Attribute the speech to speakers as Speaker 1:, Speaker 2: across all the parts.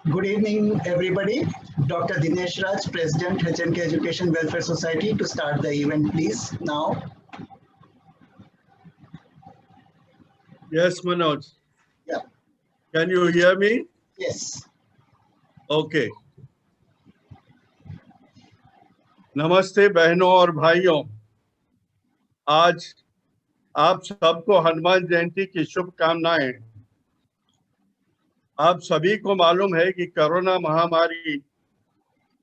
Speaker 1: Good evening, everybody. Dr. Dinesh Raj, President, HNK Education Welfare Society, to start the event, please. Now.
Speaker 2: Yes, Manoj.
Speaker 1: Yeah.
Speaker 2: Can you hear me?
Speaker 1: Yes.
Speaker 2: Okay. नमस्ते बहनों और भाइयों, आज आप सबको हनुमान जयंती की शुभकामनाएं। आप सभी को मालूम है कि कोरोना महामारी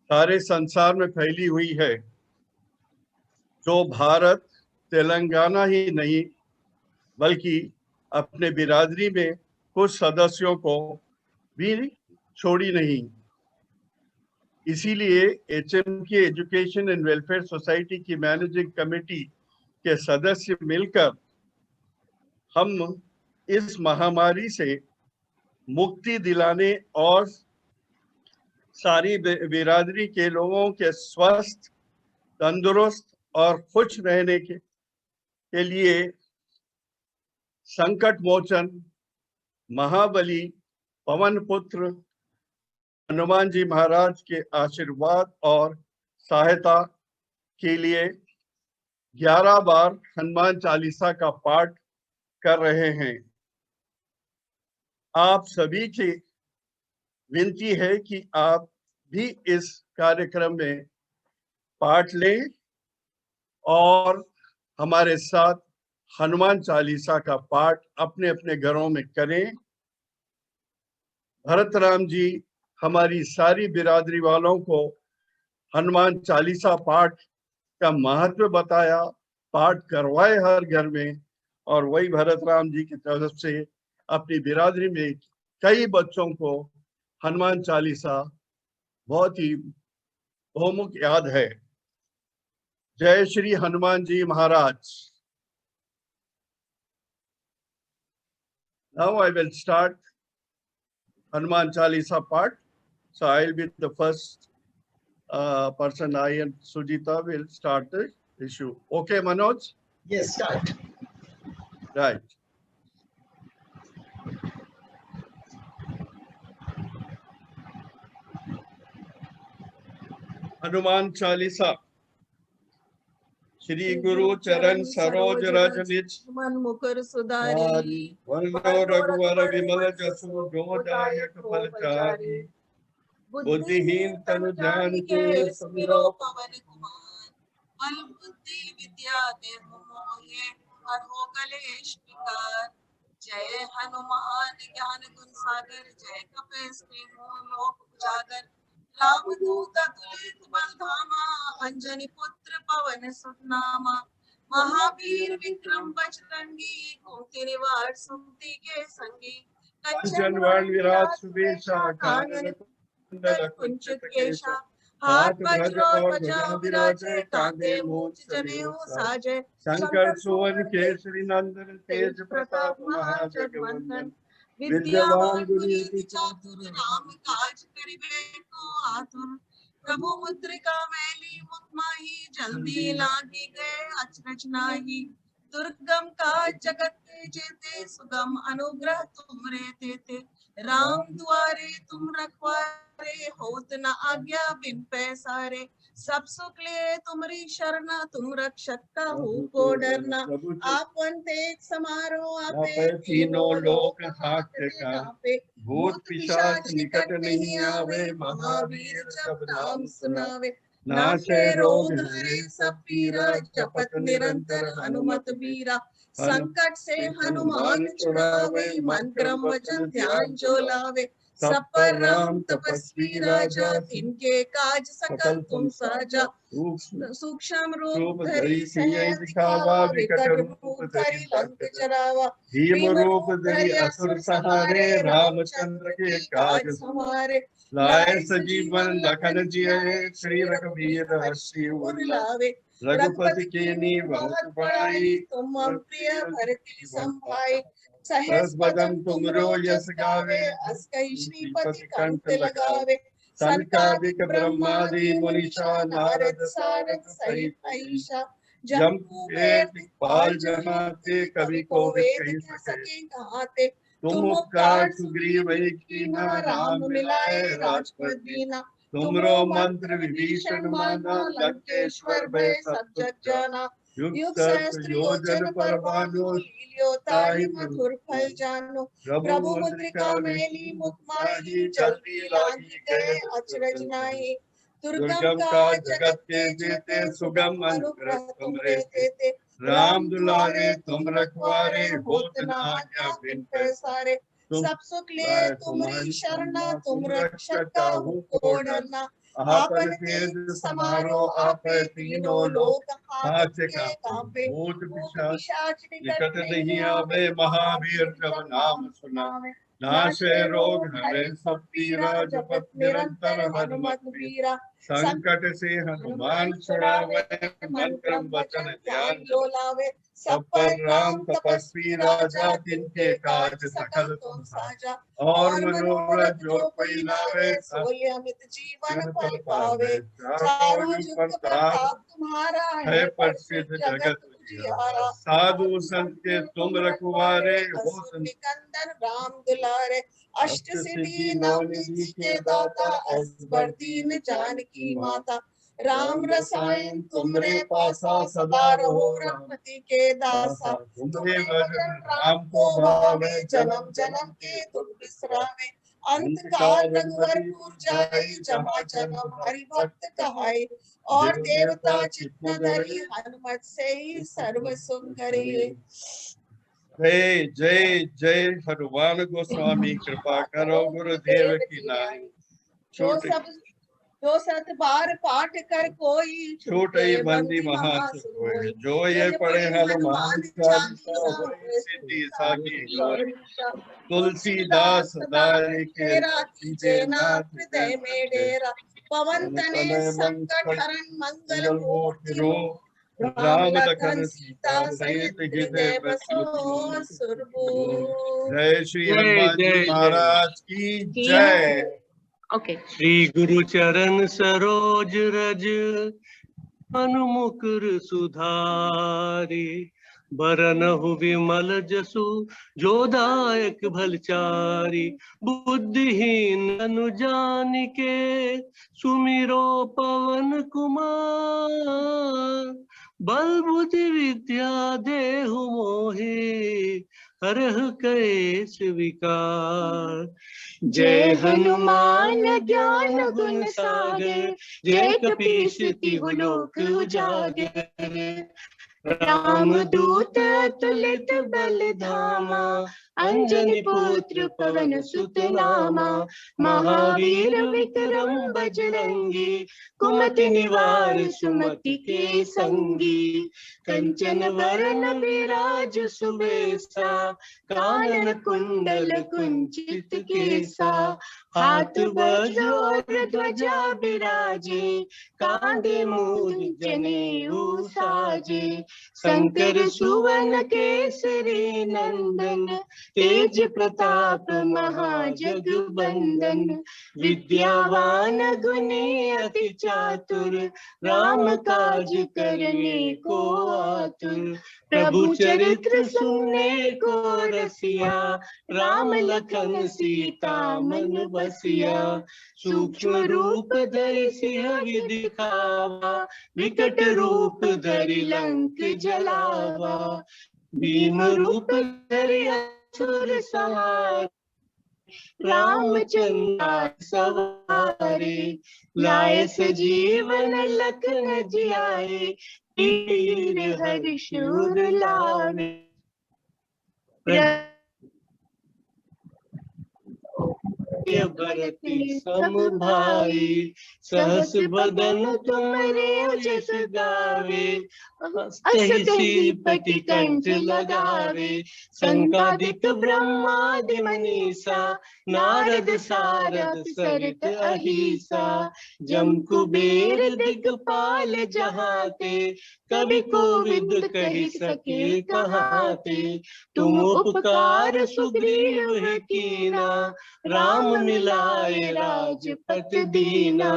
Speaker 2: सारे संसार में फैली हुई है, जो भारत तेलंगाना ही नहीं बल्कि अपने बिरादरी में कुछ सदस्यों को भी छोड़ी नहीं। इसीलिए HMK education and welfare society की मैनेजिंग कमेटी के सदस्य मिलकर हम इस महामारी से मुक्ति दिलाने और सारी बिरादरी के लोगों के स्वस्थ, तंदुरुस्त और खुश रहने के लिए संकट मोचन महाबली पवन पुत्र हनुमान जी महाराज के आशीर्वाद और सहायता के लिए 11 बार हनुमान चालीसा का पाठ कर रहे हैं। आप सभी की विनती है कि आप भी इस कार्यक्रम में पाठ लें और हमारे साथ हनुमान चालीसा का पाठ अपने अपने घरों में करें। भरत राम जी हमारी सारी बिरादरी वालों को हनुमान चालीसा पाठ का महत्व बताया, पाठ करवाए हर घर में, और वही भरत राम जी की तरफ से अपनी बिरादरी में कई बच्चों को हनुमान चालीसा बहुत ही बहुमुख याद है। जय श्री हनुमान जी महाराज। Now I will start Hanuman Chalisa part. So I will be the first person. I and Sujita will start the issue. Okay, Manoj?
Speaker 1: Yes, start.
Speaker 2: Right. Hanuman Chalisa. Shri गुरु चरण सरोज रज निज
Speaker 3: मन मुकुर सुधारी,
Speaker 2: वंदो रघुवर विमल जसु जोदायक फलचारी। बुद्धिहीन तनु जानिके
Speaker 3: सुमिरो पवन कुमार। बल बुद्धि विद्या देहु मोहे, हरहु कलेश विकार। जय हनुमान ज्ञान गुण सागर, जय कपीस तिहुँ लोक उजागर। राम दूत अतुलित बल धामा, अंजनी पुत्र पवन सुत नामा। महावीर विक्रम बजरंगी, कुमति निवार सुमति के संगी।
Speaker 2: कंचन वर्ण विराज सुबेशा, कानन कुंडल
Speaker 3: कुंचित केशा। हाथ वज्र और ध्वजा विराजे, कांधे मूंछ जनेऊ साजे।
Speaker 2: शंकर सुवन केसरी नंदन, तेज प्रताप महाजगवंदन।
Speaker 3: विद्यावान गुणियति चातुर, राम काज करिबे को आतुर। प्रभु मुद्रिका मैली मुख माही, जल्दी लागी गए अचरज नाहि। दुर्गम काज जगत के जेते, सुगम अनुग्रह तुमरे तेते। राम दुआरे तुम रखवारे, होत न आज्ञा बिन पैसारे। सब सुख ले तुम्हारी शरणा, तुम रक्षक काहू को डरना। आपन तेज समारो आपे,
Speaker 2: तीनों लोक हाथ
Speaker 3: कांपे।
Speaker 2: भूत पिशाच निकट नहीं आवे,
Speaker 3: महावीर जब नाम सुनावे।
Speaker 2: नाशे रोग हरे
Speaker 3: सब पीरा, जपत निरंतर हनुमत बीरा। संकट से हनुमान छुड़ावे, मन क्रम वचन ध्यान जो लावे। सब पर राम तपस्वी राजा, तिनके काज सकल तुम साजा। सूक्ष्म रूप धरि सियहि दिखावा, विकट रूप धरि लंक जरावा।
Speaker 2: भीम रूप धरि असुर संहारे, रामचंद्र के काज
Speaker 3: हमारे।
Speaker 2: लाए सजीवन लखन जिये, श्री रघुवीर हर्षि उर
Speaker 3: लावे।
Speaker 2: रघुपति कीन्ही बहुत बड़ाई,
Speaker 3: तुम प्रिय भरति संभाई।
Speaker 2: सहस बदन तुमरो यस गावे,
Speaker 3: अस कहि श्रीपति कंठ लगावे।
Speaker 2: सनकादिक ब्रह्मादि मुनीषा, नारद सारद सहित
Speaker 3: ईशा।
Speaker 2: जम कुबेर दिक्पाल जहाते, कवि कोविद कहि सके
Speaker 3: कहाते।
Speaker 2: तुम उपकार सुग्रीव कीना, राम मिलाए राजपद दीना। तुमरो मंत्र विभीषण माना, लंकेश्वर भय सब जग जाना। युग सहस्त्र योजन पर भानु, लील्यो ताहि मधुर फल जानो। प्रभु मुद्रिका मेली मुख माही, जल्दी लागी गए अचरज नाहि। दुर्गम काज जगत के जेते, सुगम अनुग्रह तुमरे तेते। राम दुलारे तुम रखवारे, होत न आज्ञा बिन पैसारे। सब सुख ले तुम्हारी शरणा, तुम रक्षक काहू को डरना। आपन तेज समारो आपै, तीनों लोक हाथ के कांपे। भूत पिशाच निकट नहीं आवे, महावीर जब नाम सुनावे। नाशे रोग हरे सब पीरा, जपत निरंतर हनुमत वीरा। संकट से हनुमान छुड़ावे, मन क्रम वचन ध्यान जो लावे। सब पर राम तपस्वी राजा, तिनके काज सकल तुम साजा। और मनोरथ जो कोई लावे, सोई अमित जीवन फल पावे। चारों जुग प्रताप तुम्हारा, है प्रसिद्ध जगत उजियारा। साधु संत के तुम रखवारे, हो निकंदन राम दुलारे। अष्ट सिद्धि नौ निधि के दाता, असबर दीन जानकी माता। राम रसायन तुमरे पासा, सदा रहो रघुपति के दासा। तुम्हारे भजन राम को भावे, जन्म जन्म के दुख बिसरावे। अंत काल रघुवरपुर जाई, जहाँ जन्म हरि भक्त कहाई। और देवता चित्त धरि, हनुमत से ही सर्व सुख करे। जय जय जय हनुमान गोस्वामी, कृपा करो गुरुदेव की नाई।
Speaker 3: जो सत बार पाठ कर कोई,
Speaker 2: छूटे बंदी महासुख होय। जो ये पढ़े हनुमान चालीसा, होय सिद्धि साखी गौरी। तुलसीदास सदा लिखेरा, कीजे नाथ हृदय में डेरा। पवन तनय संकट हरण, मंगल मूर्ति रूप। राम लखन सीता सहित हृदय बसो सुरभूप। जय श्री हनुमान जी महाराज की जय।
Speaker 4: ओके। श्री गुरु चरण सरोज रज, मनु मुकुर सुधारी। बरनहु विमल जसु, जो दायक भलचारी। बुद्धिहीन अनु जानिके, सुमिरो पवन कुमार। बल बुद्धि विद्या देहु मोहि, हरहु कलेश विकार। जय हनुमान ज्ञान गुण सागर, जय कपीस तिहु लोक उजागर। राम दूत अतुलित बल धामा, अंजनी पुत्र पवन सुत नामा। महावीर विक्रम बजरंगी, कुमति निवार सुमति के संगी। कंचन वरण विराज सुबेसा, कानन कुंडल कुंचित केसा। हाथ वज्र और ध्वजा बिराजे, कांधे मूढ़ जनेऊ साजे। शंकर सुवन केसरी नंदन, तेज प्रताप महाजगबंदन। विद्यावान गुणी अति चातुर, राम काज करने को आतुर। प्रभु चरित्र सुनने को रसिया, राम लखन सीता मन बसिया। सूक्ष्म रूप धरि सिंह दिखावा, विकट रूप धरि लंक जलावा। भीम रूप धरि असुर संहार, रामचंद्र सवारे। लाए सजीवन लखन जियाए, वीर हर्ष उर लावे। भरती सम भाई, सहस बदन तुमरे जस गावे। श्रीपति कंठ लगावे, संकादिक ब्रह्मादि मनीषा। नारद सारद सरित अहिसा, जम कुबेर दिगपाल जहाते। कवि कोविद कहि सके कहाते। तुम उपकार सुग्रीव कीना, राम मिलाए राजपत दीना।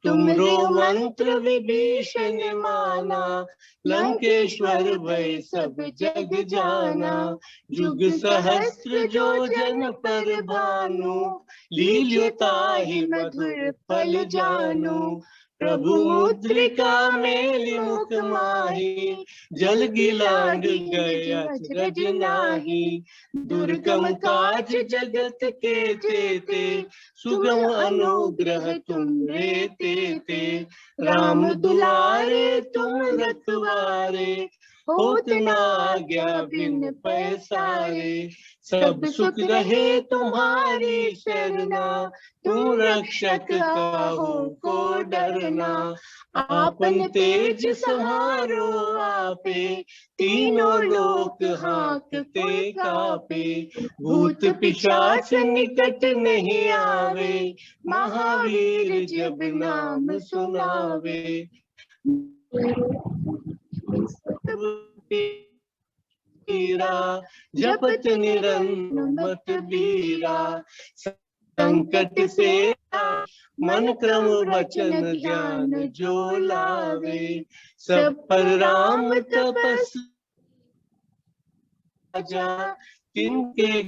Speaker 4: तुमरो मंत्र विभीषण माना, लंकेश्वर भय सब जग जाना। जुग सहस्त्र जो जन पर भानु, लील्योताहि मधुर फल जानु। प्रभु मुद्रिका मेलि मुख माही, जल गिलांग गए अचरज नाही। दुर्गम काज जगत के तेते, सुगम अनुग्रह तुम रे तेते। राम दुलारे तुम रखवारे, होत न आज्ञा बिन पैसारे। सब सुख रहे तुम्हारी शरणा, तुम रक्षक काहू को डरना। आपन तेज सहारो आपे, तीनों लोक हाँकते कापे। भूत पिशाच निकट नहीं आवे, महावीर जब नाम सुनावे। जपत निरंतर मत बीरा, संकट से मन क्रम वचन ध्यान जो लावे। सब पर राम तपस्या तिनके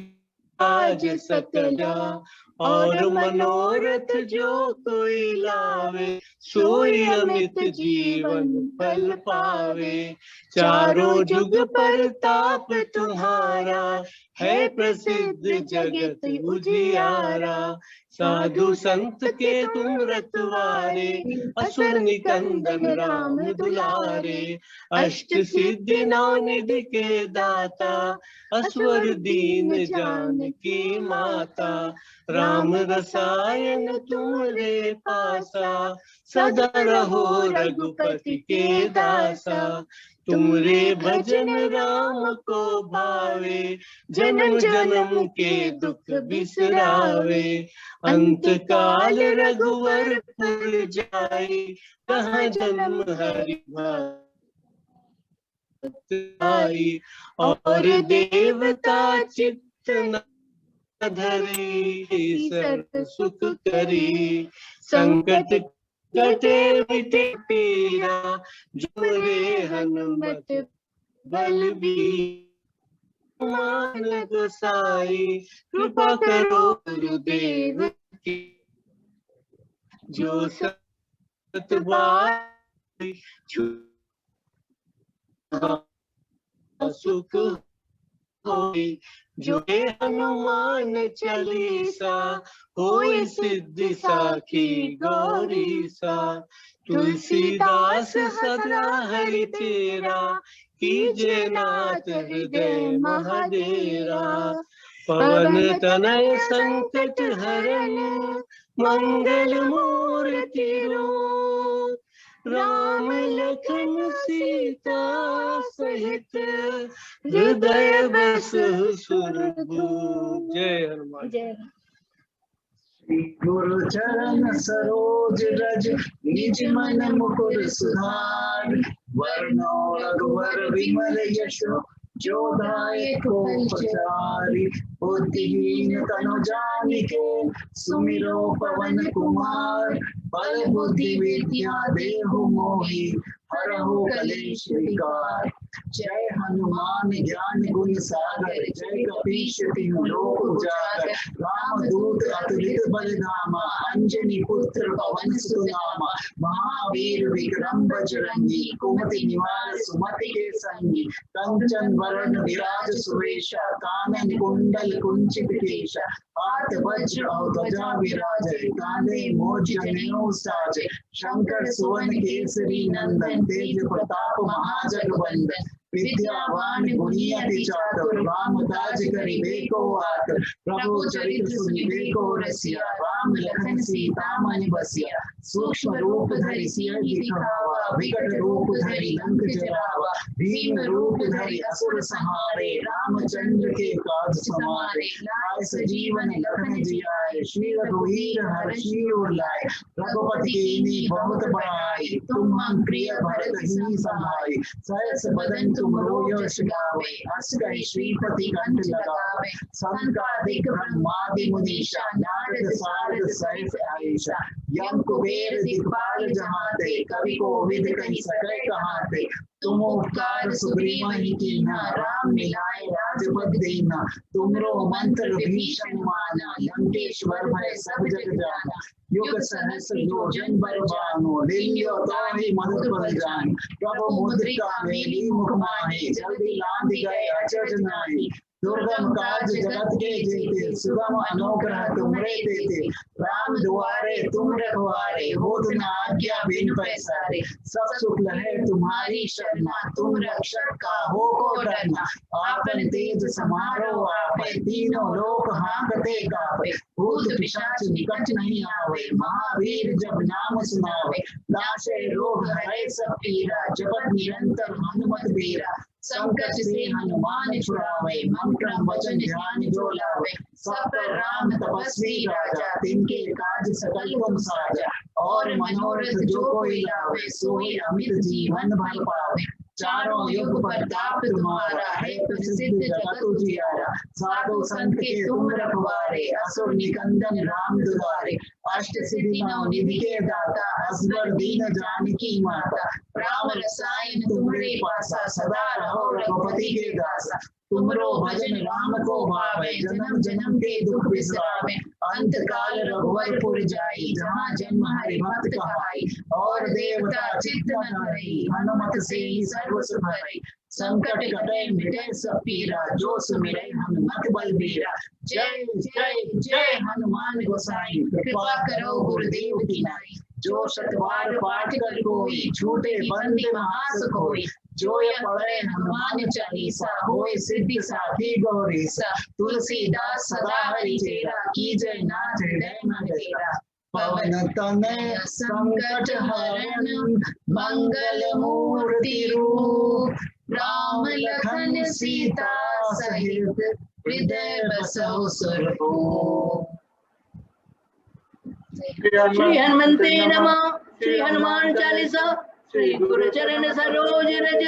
Speaker 4: काज सकला। और मनोरथ जो कोई लावे, सोई अमित जीवन फल पावे। चारों जुग परताप तुम्हारा, है प्रसिद्ध जगत उजियारा। साधु संत के तुम रखवारे, असुर निकंदन राम दुलारे। अष्ट सिद्धि नौ निधि के दाता, असवर दीन जानकी माता। राम रसायन तुम्हारे पासा, सदा रहो रघुपति के दासा। तुमरे भजन राम को भावे, जन्म जन्म के दुख बिसरावे। अंत काल रघुवरपुर जाई, कहाँ जन्म हरि भक्त आई। और देवता चित्त न धरी, सर्व सुख करी। संकट कटे मिटे पीरा, जुरे हनुमत बलबीर। मान गोसाई कृपा करो गुरुदेव की, जो सत बार सुख होई। जो हनुमान चालीसा, होई सिद्धि साखी गौरीसा। तुलसीदास सदा हरि तेरा, कीजे नाथ हृदय महाडेरा। पवन तनय संकट हरन, मंगल मूर्ति रूप। राम लखन सीता सहित, हृदय बसहु सुरभूप। जय हनुमान।
Speaker 3: जय
Speaker 1: गुरु चरण सरोज रज, निज मन मुकुर सुधार। वरनो रघुवर विमल यशो, जो दायक उपचारि। बुद्धिहीन तनु जानिके, सुमिरो पवन कुमार। बल बुद्धि विद्या देहु मोहि, हरहु कलेश विकार। जय हनुमान ज्ञान गुण सागर, जय कपीश तिहुँ लोक उजागर। रामदूत अतुलित बल धामा, अंजनी पुत्र पवन सुत नामा। महावीर विक्रम बजरंगी, कुमति निवार सुमति के संगी। कंचन वरण विराज सुवेशा, कानन कुंडल कुंचित केशा। हाथ वज्र और ध्वजा विराजय, कांधे मोज जनेऊ साजय। शंकर सुवन केसरी नंदन, तेज प्रताप महाजगवंदन। विद्यावान गुणी अति चातुर, राम काज करिबे को आतुर। प्रभु चरित्र सुनिबे को रसिया, राम लखन सीता मन बसिया। सूक्ष्म रूप धरि सियहि दिखावा, विकट रूप धरि लंक जरावा। भीम रूप धरि असुर संहारे, रामचंद्र के काज सवारे। पाए सजीवन लखन जियाए, श्री रघुवीर हर्षि उर लाए, रघुपति कीन्ही बहुत बड़ाई, तुम मम प्रिय भरत ही समाई, सहस बदन तुम यश गावे, हस कहि श्रीपति कंठ लगावे, संकादिक ब्रह्मादि मुनीषा, नारद सारद सहित आईशा, यम कुबेर दिखपाल जहाते, कवि कोविद कहि सकै कहाते, तुम उपकार सुग्रीव ही कीन्हा, राम मिलाए राजपद देना, तुमरो मंत्र विभीषण माना, लंकेश्वर भय सब जग जाना, युग सहस्र योजन बलवानो, लियो ताहि मधुर बल जान, प्रभु मुद्रिका मेली मुख माहे, जल्दी लांघ गए अचरज नाहि, दुर्गम काज जगत के जेते, सुगम अनुग्रह तुमरे देते, राम दुआरे तुम रखवारे, होत न आज्ञा बिन पैसारे, सब सुख लहे तुम्हारी शरणा, तुम रक्षक काहू को डरना, आपन तेज समारो आपे, तीनों लोक हाँकते कापे, भूत पिशाच निकट नहीं आवे, महावीर जब नाम सुनावे, नाशे रोग हरे सब पीरा, जपत निरंतर हनुमत बीरा, संकट से हनुमान छुड़ावे, मन क्रम वचन ध्यान जो लावे, सब पर राम तपस्वी राजा, तिनके काज सकल तुम साजा, और मनोरथ जो कोई लावे, सोई अमित जीवन भर पावे, चारों युग प्रताप तुम्हारा, है प्रसिद्ध जगत उजियारा, साधु संत के तुम रखवारे, असुर निकंदन राम दुलारे, अष्ट सिद्धि नौ निधि के दाता, असबर दीन जानकी माता, राम रसायन तुम्हारे पासा, सदा रहो रघुपति के दासा, तुमरो भजन राम को भावे, जन्म जन्म के दुख बिसरावे, अंत काल रघुवरपुर जाई, जहाँ जन्म हरि भक्त कहाई, और देवता चित्त न धरई, हनुमत से ही सर्व सुख हरई, संकट कटे मिटे सब पीरा, जो सुमिरै हनुमत बलबीरा, जय जय जय हनुमान गोसाई, कृपा करो गुरुदेव की नाई, जो शतवार पाठ कर कोई, छूटे बंदी महासुख होई, जो ये पढ़े हनुमान चालीसा, होए सिद्धि साखी गौरीसा, तुलसीदास सदा हरि चेरा, कीजय नाथ हृदय मन डेरा, पवन तनय संकट हरण, मंगल मूर्ति रूप, राम लखन सीता सहित, हृदय बसहु सुरभूप।
Speaker 5: श्री हनुमते नमः। श्री हनुमान चालीसा। श्री गुरु चरण सरोज रज,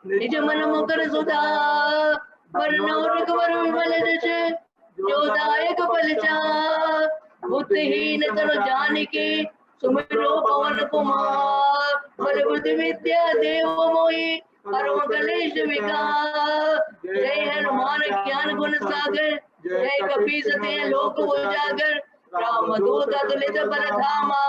Speaker 5: निज मन मुकुर सुधार, वरनौ रघुवर विमल जस, जो दायक फल चार, बुद्धिहीन तनु जानिके, सुमिरो पवन कुमार, बल बुद्धि विद्या देव मोहि, हरहु कलेश विकार, जय हनुमान ज्ञान गुण सागर, जय कपीस तिहुँ लोक उजागर, राम दूत अतुलित बल धामा,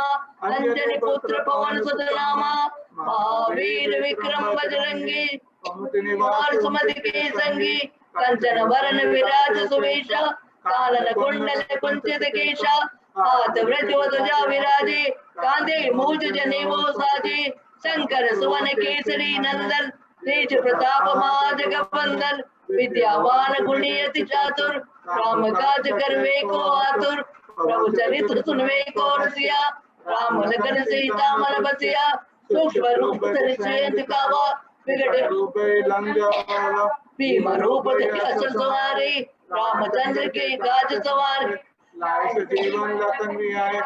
Speaker 5: अंजनी पुत्र पवन सुत नामा, महावीर विक्रम बजरंगी, कुमार सुमति के संगी, कंचन वरण विराज सुवेशा, कानन कुंडल कुंचित केशा, हाथ वृष ध्वजा विराजे, कांधे मूज जनेऊ साजे, शंकर सुवन केसरी नंदन, तेज प्रताप महाजगवंदन, विद्यावान गुणी अति चातुर, राम काज करवे को आतुर, प्रभु चरित्र सुनवे को रसिया, राम लखन सीता मन बसिया, सूक्ष्म रूप धरि सिय दिखावा, विकट रूप लंघावा, भीम रूप धरि असुर संहारे, रामचंद्र के काज सवारे, लाए सजीवन लखन जियाए,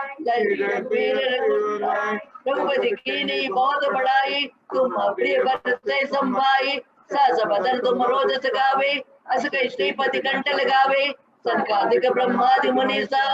Speaker 5: रघुपति कीन्ही बहुत बड़ाई, तुम प्रिय भरत से संभाई, सहस बदन तुम रोजस गावे, अस कहि श्रीपति कंठ लगावे, संकादिक ब्रह्मादि मुनीसा,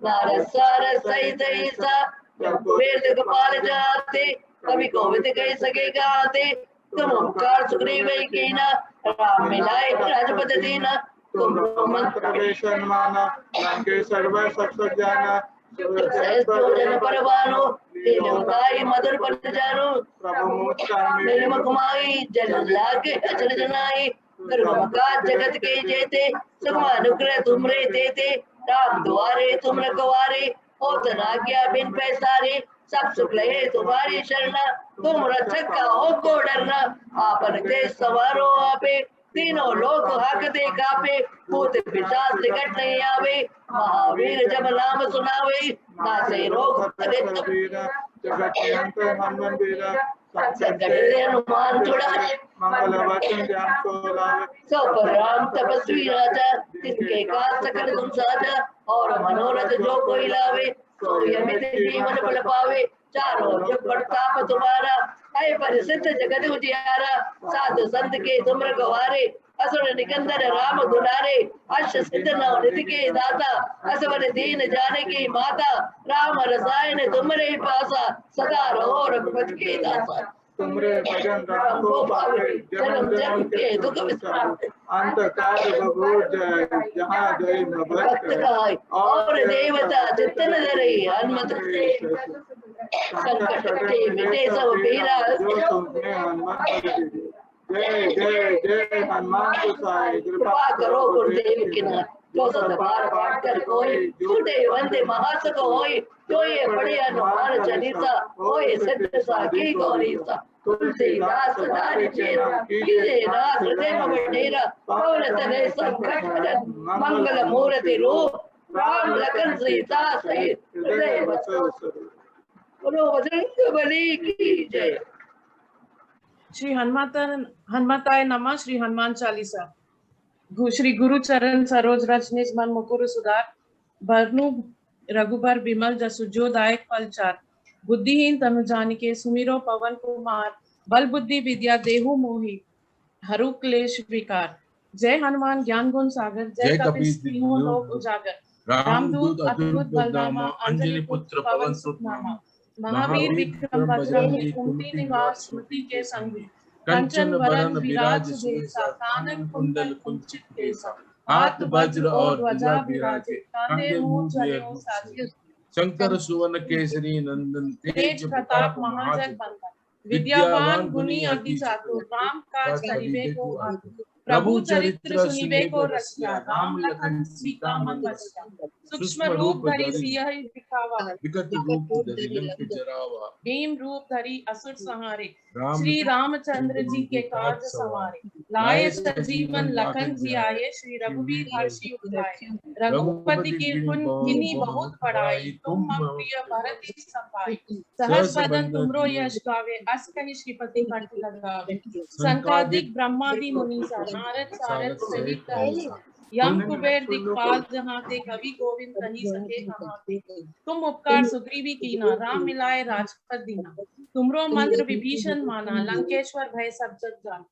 Speaker 5: नारद सारद सहित ईसा, वेद कपाल जाते, कवि कोविद कहि सके गाते, तुम उपकार सुग्रीव ही कीन्हा, राम मिलाए राजपद दीना, तुम मंत्र विभीषण माना, लंकेश्वर भय सब जग जाना, सहस्त्र परवानो, दीनवताई मधुर बल जानो, प्रभु मेरे मुख माही, जन लागे अचरज नाहि, दुर्गम काज जगत के जेते, सुगम अनुग्रह तुमरे देते, राम द्वारे तुम रखवारे, होत न आज्ञा बिन पैसारे, सब सुख लहे तुम्हारी शरणा, तुम रक्षक काहू को डरना, आपन तेज सवारो आपे, तीनों लोक हाकते कापे, भूत पिशाच निकट नहीं आवे, महावीर जब नाम सुनावे, नासे रोग हरे सब पीरा, जगत के अंत हनुमान बीरा, संकट हृदय हनुमान छुड़ावे,
Speaker 1: मंगल वचन ध्यान को लावे,
Speaker 5: सब पर राम तपस्वी राजा, तिनके काज सकल तुम साजा, और मनोरथ जो कोई लावे, सोई अमित जीवन फल पावे। चारों जुग प्रताप तुम्हारा, है परिसिद्ध जगत उजियारा। साधु संत के तुम रखवारे, असुर निकंदन राम दुलारे। अष्ट सिद्ध नवनिधि के दाता, असवर दीन जाने की माता। राम रसायन तुमरे पासा, सदा रहो रघुपति के दासा।
Speaker 1: तुमरे भजन राम को पावे, जन्म जन्म के दुख विश्रांति। अंत काल बबूर जाय, जहाँ जय भक्त
Speaker 5: कहाय, और देवता चित्तन धरे। हनुमत से संकट कटे मिटे सब पीरा,
Speaker 1: जो तुमने हनुमान पद दीजिए। जय जय जय हनुमान गोसाई,
Speaker 5: कृपा करो गुरुदेव की नाथ। जो सत बार बार कर कोई, छूटे वंदे महासुख होई। जो ये पढ़े हनुमान चालीसा, होए सिद्ध साखी गौरीसा। तुलसीदास सदा चेरा, कीजे नाथ हृदय मम डेरा। पवन तनय संकट हरन, मंगल मूर्ति रूप। राम लखन सीता सहित, हृदय बसो स्वरूप। बोलो बजरंग बली की जय।
Speaker 6: श्री हनुमताय नमः। श्री हनुमान चालीसा। श्री गुरु चरण सरोज रज निज मन मुकुर सुधार। बरनु रघुबर बिमल जसु जो दायक फल चार। बुद्धिहीन तनु जानिके सुमिरो पवन कुमार। बल बुद्धि विद्या देहु मोहि, हरु क्लेश विकार। जय हनुमान ज्ञान गुण सागर, जय कपीस तिन्हों लोक उजागर। रामदूत अतुलित बलधामा, अंजनी पुत्र पवन सुत नामा। महावीर विक्रम बजरंगी, कुमति निवास स्मृति के संगी। कंचन बरन विराज सुबेसा, कानन कुंडल कुंचित केसा। हाथ वज्र और ध्वजा विराजे, कांधे मूंज जनेऊ साजे।
Speaker 7: शंकर सुवन केसरी नंदन,
Speaker 6: तेज प्रताप महाजन वंदन। विद्यावान गुणी अति चातुर, राम काज करिबे को आतुर। प्रभु चरित्र सुनिबे को रसिया, राम लखन सीता मन बसिया। सूक्ष्म रूप धरि सियहि दिखावा,
Speaker 7: विकट रूप धरि लंक जरावा।
Speaker 6: भीम रूप धरि असुर संहारे, श्री रामचंद्र जी के काज सवारे। लाए सजीवन लखन जियाए, श्री रघुवीर हर्षि उठाए। रघुपति की पुनि बहुत बड़ाई, तुम मम प्रिय भरत सम। सहस बदन तुमरो यश गावे, अस कहि श्रीपति कंठ लगावे। संकादिक ब्रह्मादि मुनीसा, नारद सारद सहित अहिसा। यम कुबेर दिक्पाल जहाते, कवि गोविंद कहि सके कहाते। तुम उपकार सुग्रीवी कीना, राम मिलाए राजपद दीना। तुमरो मंत्र विभीषण माना, लंकेश्वर भय सब जग जाना।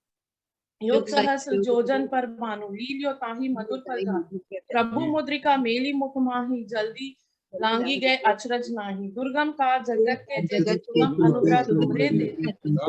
Speaker 6: युग सहस्र जोजन पर भानु, लील्यो ताहि मधुर फल जानु। प्रभु मुद्रिका मेली मुख माही, जल्दी लांगी गए अचरज नाही। दुर्गम काज जगत के जगत, तुम अनुग्रह तुमरे दे।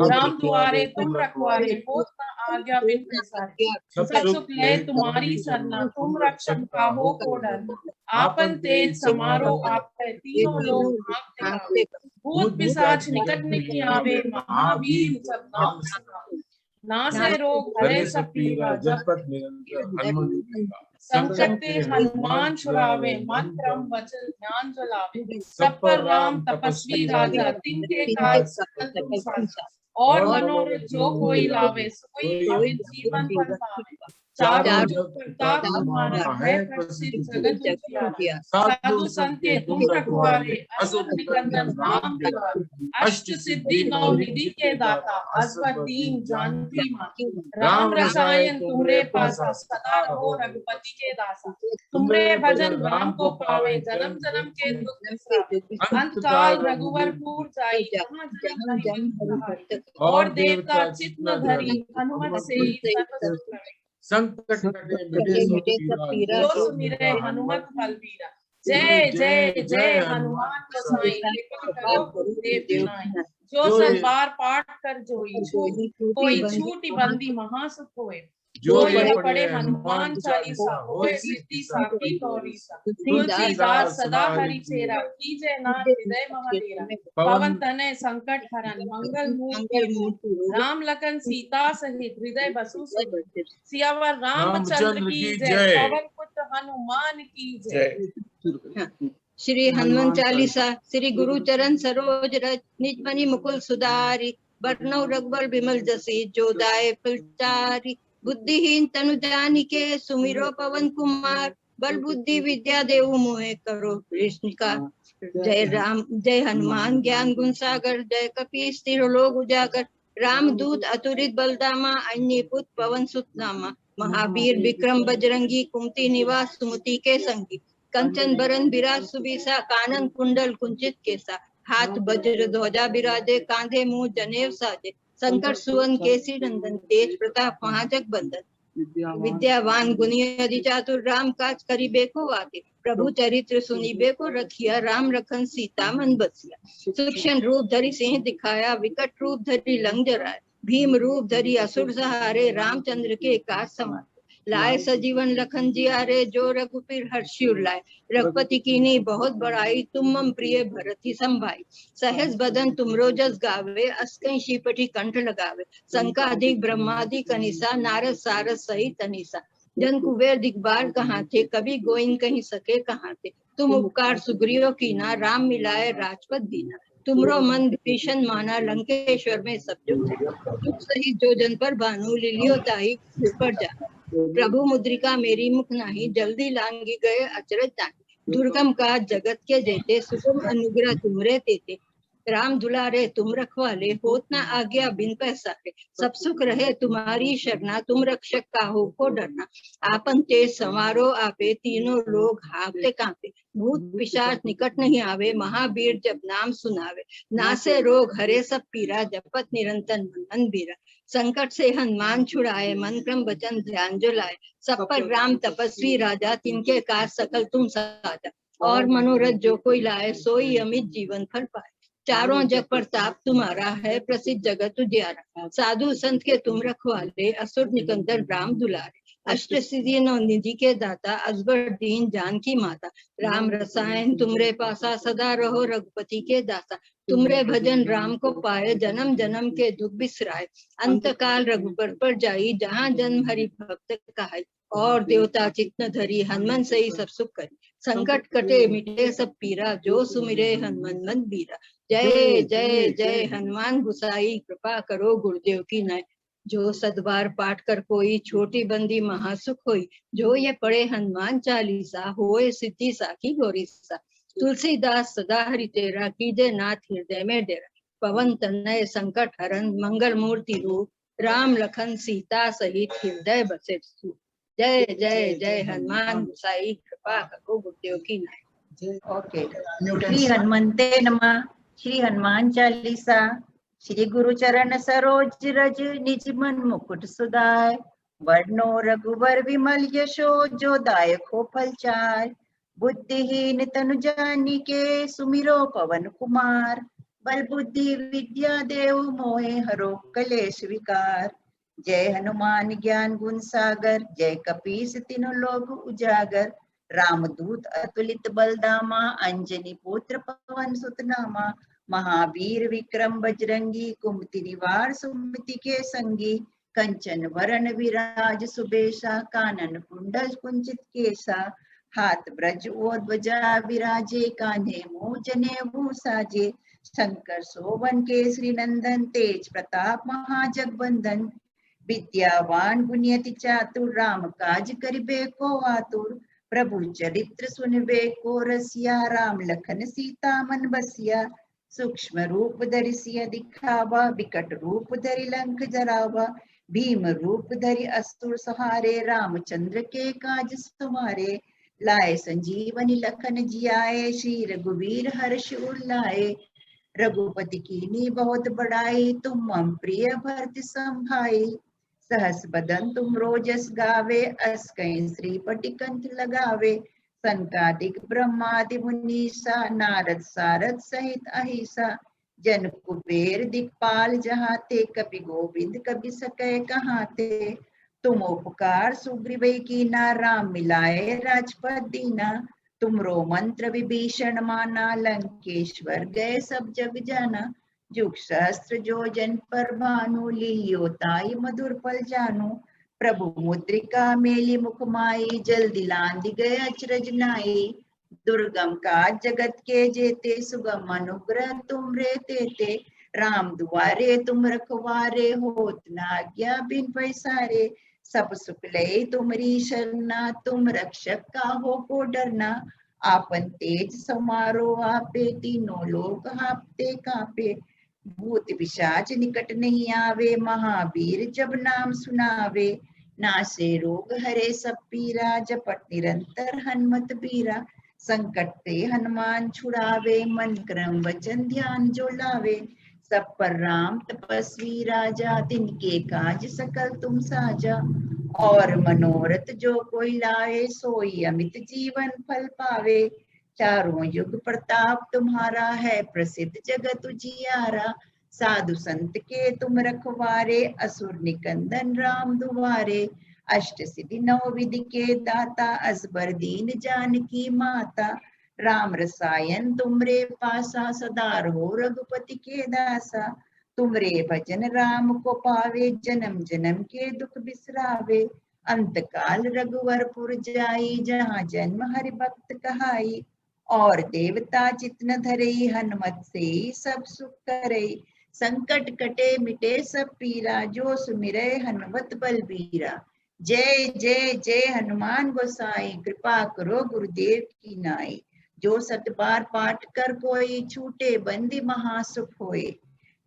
Speaker 6: राम दुआरे तुम रखवारे, होत न आज्ञा बिन प्रसारे। सब सुख ले तुम्हारी सरना, तुम रक्षक काहू को डरना। आपन तेज समारो आपै, तीनों लोग भागते आवे। भूत पिशाच निकट नहीं आवे, महावीर जब नाम सुनावे। नासे रोग हरे सब पीरा, जपत निरंतर हनुमत। संकट ते हनुमान छुड़ावे, मन क्रम वचन ध्यान जलावे। सब पर राम तपस्वी राजा, तिनके काज सकल तुम साजा। और मनोरथ जो कोई लावे, सोई अमित जीवन फल पावे। चारों जुग प्रताप तुम्हारा, है प्रसिद्ध जगत उजियारा। साधु संत के तुम रखवारे, असुर निकंदन राम दुलारे। अष्ट सिद्धि नौ निधि के दाता, असवर दीन जानकी माता। राम रसायन तुमरे पासा, सदा रहो रघुपति के दासा। तुमरे भजन राम को पावे, जन्म जन्म के दुख बिसरावे। अंत काल रघुवर पुर जाई, जहाँ जहाँ हरि बिन सहाई। और देवता चित्त न धरि, हनुमत से सर्व सुख रहे।
Speaker 7: संकट कटे मिटे सब पीरा,
Speaker 6: जो सुमिरै हनुमत बलबीरा। जय जय जय हनुमान गोसाई, कृपा करो गुरुदेव की नाई। जो सत बार पाठ कर जोई, कोई छूटी बंदी महासुख होए। जो ये पढ़े हनुमान चालीसा, होए सिद्धि साखी गौरीसा। तुलसीदास सदा हरि चेरा, कीजे नाथ हृदय मम डेरा। पवन तनय संकट हरन, मंगल मूर्ति रूप। राम लखन सीता सहित, हृदय बसु सुख। सियावर रामचंद्र की जय, पवन पुत्र हनुमान की जय।
Speaker 8: श्री हनुमान चालीसा। श्री गुरु चरण सरोज रज, निज मनि मुकुल सुधारि। बरनउँ रघुबर बिमल जसि, जो दायक फल चारि। बुद्धिहीन तनु जानिके, सुमिरो पवन कुमार। बल बुद्धि विद्या देहु मोहे, करो कृष्ण का जय राम जय हनुमान ज्ञान गुण सागर, जय कपीस तिरुलोक उजागर, राम दूत अतुलित बलधामा, अन्य पुत पवन सुत नामा, महावीर विक्रम बजरंगी, कुमति निवास सुमति के संगी, कंचन बरन बिराज सुबीसा, कानन कुंडल कुंचित केसा, हाथ वज्र ध्वजा बिराजे, कांधे मुंह जनेऊ साजे, शंकर सुवन केसी नंदन, तेज प्रताप महाजग बंदन, विद्यावान गुणी अति चातुर, राम काज करिबे को आगे, प्रभु चरित्र सुनिबे को रखिया, राम लखन सीता मन बसिया, सूक्ष्म रूप धरि सिंह दिखाया, विकट रूप धरि लंक जराया, भीम रूप धरि असुर सहारे, रामचंद्र के काज समारे, लाए सजीवन लखन जियारे, जो रघुपीर हर्षि उर-लाए, रघुपति कीन्ही बहुत बड़ाई, तुम मम प्रिय भरति संभाई, सहस बदन तुमरो जस गावे, अस कहीं श्रीपति कंठ लगावे, संकादिक ब्रह्मादिक अनीसा, नारद सारद सहित अनीसा, जन कुबेर दिगबार कहाँ थे, कभी गोविंद कहीं सके कहाँ थे, तुम उपकार सुग्रीव कीना, राम मिलाए राजपद दीना, तुमरो मन विभीषण माना, लंकेश्वर में सब दुख सही, जो जन पर भानु लीलियो ताई, ऊपर जा प्रभु मुद्रिका मेरी मुख नाही, जल्दी लांगी गए अचरज ताहि, दुर्गम काज जगत के जेते, सुगम अनुग्रह तुमरे तेते, राम दुलारे तुम रखवाले, होत न आज्ञा बिन पैसारे, सब सुख रहे तुम्हारी शरणा, तुम रक्षक काहू को डरना, आपन तेज संवारो आपे, तीनों लोग हाँफते कांपे, भूत पिशाच निकट नहीं आवे, महावीर जब नाम सुनावे, नासे रोग हरे सब पीरा, जपत निरंतर मन बीरा, संकट से हनुमान छुड़ाए, मन क्रम वचन ध्यान जो लाए, सब पर राम तपस्वी राजा, तिनके काज सकल तुम साजा, और मनोरथ जो कोई लाए, सोई अमित जीवन फल पाए, चारों जग प्रताप तुम्हारा है, प्रसिद्ध जगत उजियारा, साधु संत के तुम रखवाले, असुर निकंदन राम दुलारे, अष्ट सिद्धि नौ निधि के दाता, अजबर दीन जानकी माता, राम रसायन तुमरे पासा, सदा रहो रघुपति के दासा, तुमरे भजन राम को पाए, जन्म जन्म के दुख बिसराए, अंत काल रघुबर पर जाई, जहाँ जन्म हरि भक्त कहाई, और देवता चित्त धरी, हनुमान सही सब सुख करी, संकट कटे मिटे सब पीरा, जो सुमिरे हनुमान मन बीरा, जय जय जय हनुमान गुसाई, कृपा करो गुरुदेव की नाय, जो सदबार पाठ कर कोई, छोटी बंदी महासुख होई, जो ये पढ़े हनुमान चालीसा, होए सिद्धि साखी गौरी सा, तुलसीदास सदा हरि तेरा, कीजे नाथ हृदय में डेरा, पवन तनय संकट हरन, मंगल मूर्ति रूप, राम लखन सीता सहित हृदय बसे सुख, जय जय जय हनुमान गुसाई, कृपा करो गुरुदेव की नाय।
Speaker 9: ओके, श्री हनुमंते नमः। श्री हनुमान चालीसा। श्री गुरु चरण सरोज रज, निज मन मुकुट सुधाय, वर्णो रघुवर विमल यशो, जो दायक हो फल चार, बुद्धिहीन तनु जानिके, सुमिरो पवन कुमार, बल बुद्धि विद्या देव मोहे हरो कलेश विकार, जय हनुमान ज्ञान गुण सागर, जय कपीस तिन्हों लोक उजागर, रामदूत अतुलित बलधामा, अंजनी पुत्र पवन सुत नामा, महावीर विक्रम बजरंगी, कुमति निवार सुमति के संगी, कंचन वरण विराज सुबेशा, कानन कुंडल कुंचित केसा, हाथ ब्रज और ध्वजा विराजे, कान्हे मुँह जनेऊ साजे, शंकर सोवन केसरी नंदन, तेज प्रताप महाजगबंदन, विद्यावान गुणियति चातुर, राम काज करिबे को आतुर, प्रभु चरित्र सुनबे को रसिया, राम लखन सीता मन बसिया, सूक्ष्म रूप धरि सिय दिखावा, विकट रूप धरि लंक जरावा, भीम रूप धरि असुर सहारे, रामचंद्र के काज सवारे, लाए संजीवनी लखन जियाए, श्री रघुवीर हर्ष उर लाए, रघुपति कीन्ही बहुत बड़ाई, तुम मम प्रिय भरति संभाई, सहस बदन तुम रोजस गावे, अस कहीं श्रीपति कंठ लगावे, संकादिक ब्रह्मादि मुनीसा, नारद सारद सहित अहिसा, जन कुबेर दिक्पाल जहाते, कपि गोविंद कपि सकै कहाते, तुम उपकार सुग्रीव कीना, राम मिलाए राजपद दीना, तुमरो मंत्र विभीषण माना, लंकेश्वर गए सब जग जाना, जुग सहस्त्र जो जन पर भानु, लील्यो ताई मधुर पल जानु, प्रभु मुद्रिका मेली मुख माई, जल्दी लांद गए अचरज नाई, दुर्गम काज जगत के जेते, सुगम अनुग्रह तुम रे तेते, राम दुआरे तुम रखवारे, होत न आज्ञा बिन पैसारे, सब सुख ले तुमरी शरणा, तुम रक्षक काहो को डरना, आपन तेज समारो आपे, तीनों लोग हापते कापे। भूत पिशाच निकट नहीं आवे, महावीर जब नाम सुनावे। नासे रोग हरे सब पीरा, जपट निरंतर हनुमत बीरा। संकट ते हनुमान छुड़ावे, मन क्रम वचन ध्यान जो लावे। सब पर राम तपस्वी राजा, तिनके काज सकल तुम साजा। और मनोरथ जो कोई लाए, सोई अमित जीवन फल पावे। चारों युग प्रताप तुम्हारा है, प्रसिद्ध जगत उजियारा। साधु संत के तुम रखवारे, असुर निकंदन राम दुआरे। अष्ट सिद्धि नौ विधि के दाता, असबर दीन जानकी माता। राम रसायन तुमरे पासा, सदा रहो रघुपति के दासा। तुमरे भजन राम को पावे, जन्म जन्म के दुख बिसरावे। अंत काल रघुवरपुर जाई, जहाँ जन्म हरि भक्त कहाई। और देवता चित्त धरई, हनुमत से सब सुख करई। संकट कटे मिटे सब पीरा, जो सुमिरै हनुमत बलबीरा। जय जय जय हनुमान गोसाई, कृपा करो गुरुदेव की नाई। जो सत बार पाठ कर कोई, छूटे बंदी महासुख होए।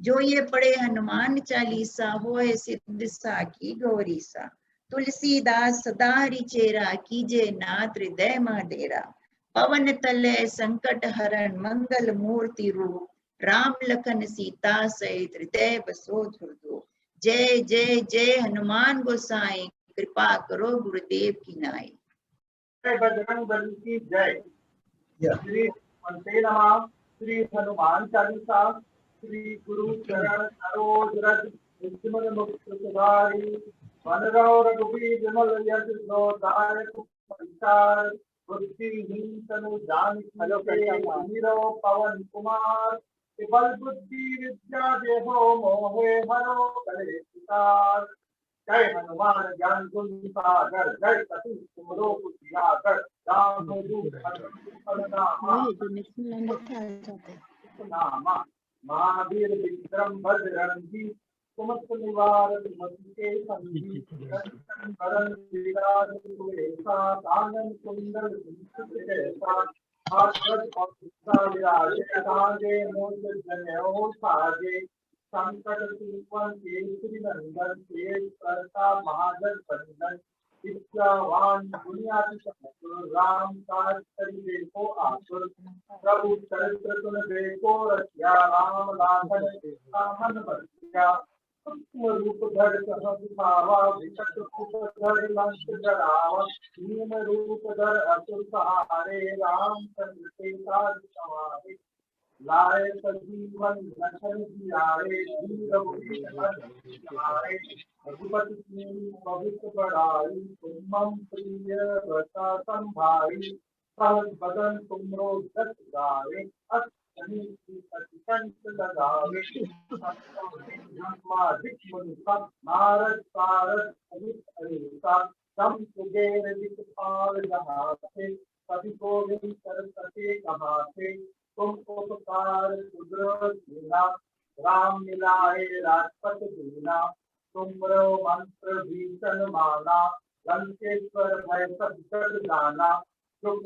Speaker 9: जो ये पढ़े हनुमान चालीसा, होए सिद्ध साखी गौरीसा। तुलसीदास सदा हरिचेरा, कीजे नाथ हृदय मह डेरा। पवन तले संकट हरण, मंगल मूर्ति रूप। राम लखन सीता सहित, हृदय बसो धुरधुर। जय जय जय हनुमान गोसाई, कृपा करो गुरुदेव की नाई।
Speaker 1: जय बजरंग बली की जय। श्री हनुमते नमः। श्री हनुमान चालीसा। श्री गुरु चरण सरोज रज, निजमन मुकुर सुधारि। वनरौ रघुबीर विमल यश दायक फलचारि। बुद्धिहीन तनु जानिके, नीरव पवन कुमार। बल बुद्धि विद्या देहो, मोहे हरो कले विकार। जय हनुमान ज्ञान गुण सागर, जय कपि तुमरो कुटियागर। राम दूत नामा, महावीर विक्रम बजरंगी। कुमत निवार सुमति के संगी। करण विराज सुरेशा, कानन कुंडल कुंचित जैसा। विराजे मोद जनेऊ साजे। संकट सुपन केसरी नंदन, तेज करता महाजन बंदन। विद्यावान दुनियाति समकुल, राम काज करिबे को आतुर। प्रभु चरित्र सुन देखो रसिया, राम लाखन मन बसिया। सूक्ष्म रूप धर कह दिखावा, विकट रूप धर लंक जरावा। भीम रूप धर असुर सहारे, रामचंद्र के काज सवारे। लाए सजीवन लखन जियारे, रघुपति कीन्ही बहुत बड़ाई। तुम मम प्रिय व्रता संभाई। सहज बदन तुमरो जस गावे, अस कहीं कंठ लगावे। ब्रह्मादिक मुनिसा, नारद सारद सहित अहिसा। सम सुगेर दिखपाल जहाते, कवि गोविंद सरस्वती कहाते। तुम उपकार सुग्रीव कीना, राम मिलाए राजपथ दीना। तुमरो मंत्र भीषण माना, लंकेश्वर भय सब जग जाना। दुख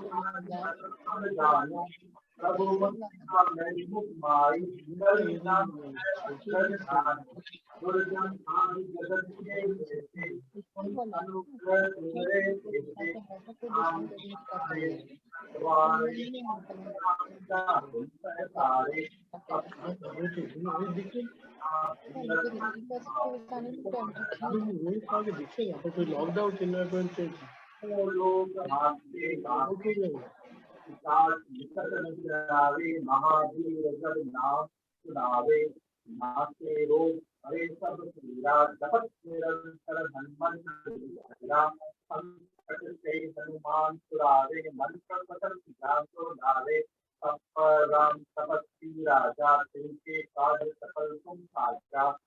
Speaker 1: सहज जानो, प्रभु मुख माई। दुर्जन आदि जगत के देते, अनुग्रह तुम्हारे देते।
Speaker 7: लॉकडाउन चल रहा
Speaker 1: है। महावीर जब नाम सुनावे, नाचे रोग हरे सब पीरा। जपत निरंतर हनुमान, संकट से हनुमान छुड़ावे। मन क्रम वचन ध्यान जो लावे। सब पर राम तपस्वी राजा, तिनके काज सकल तुम साजा।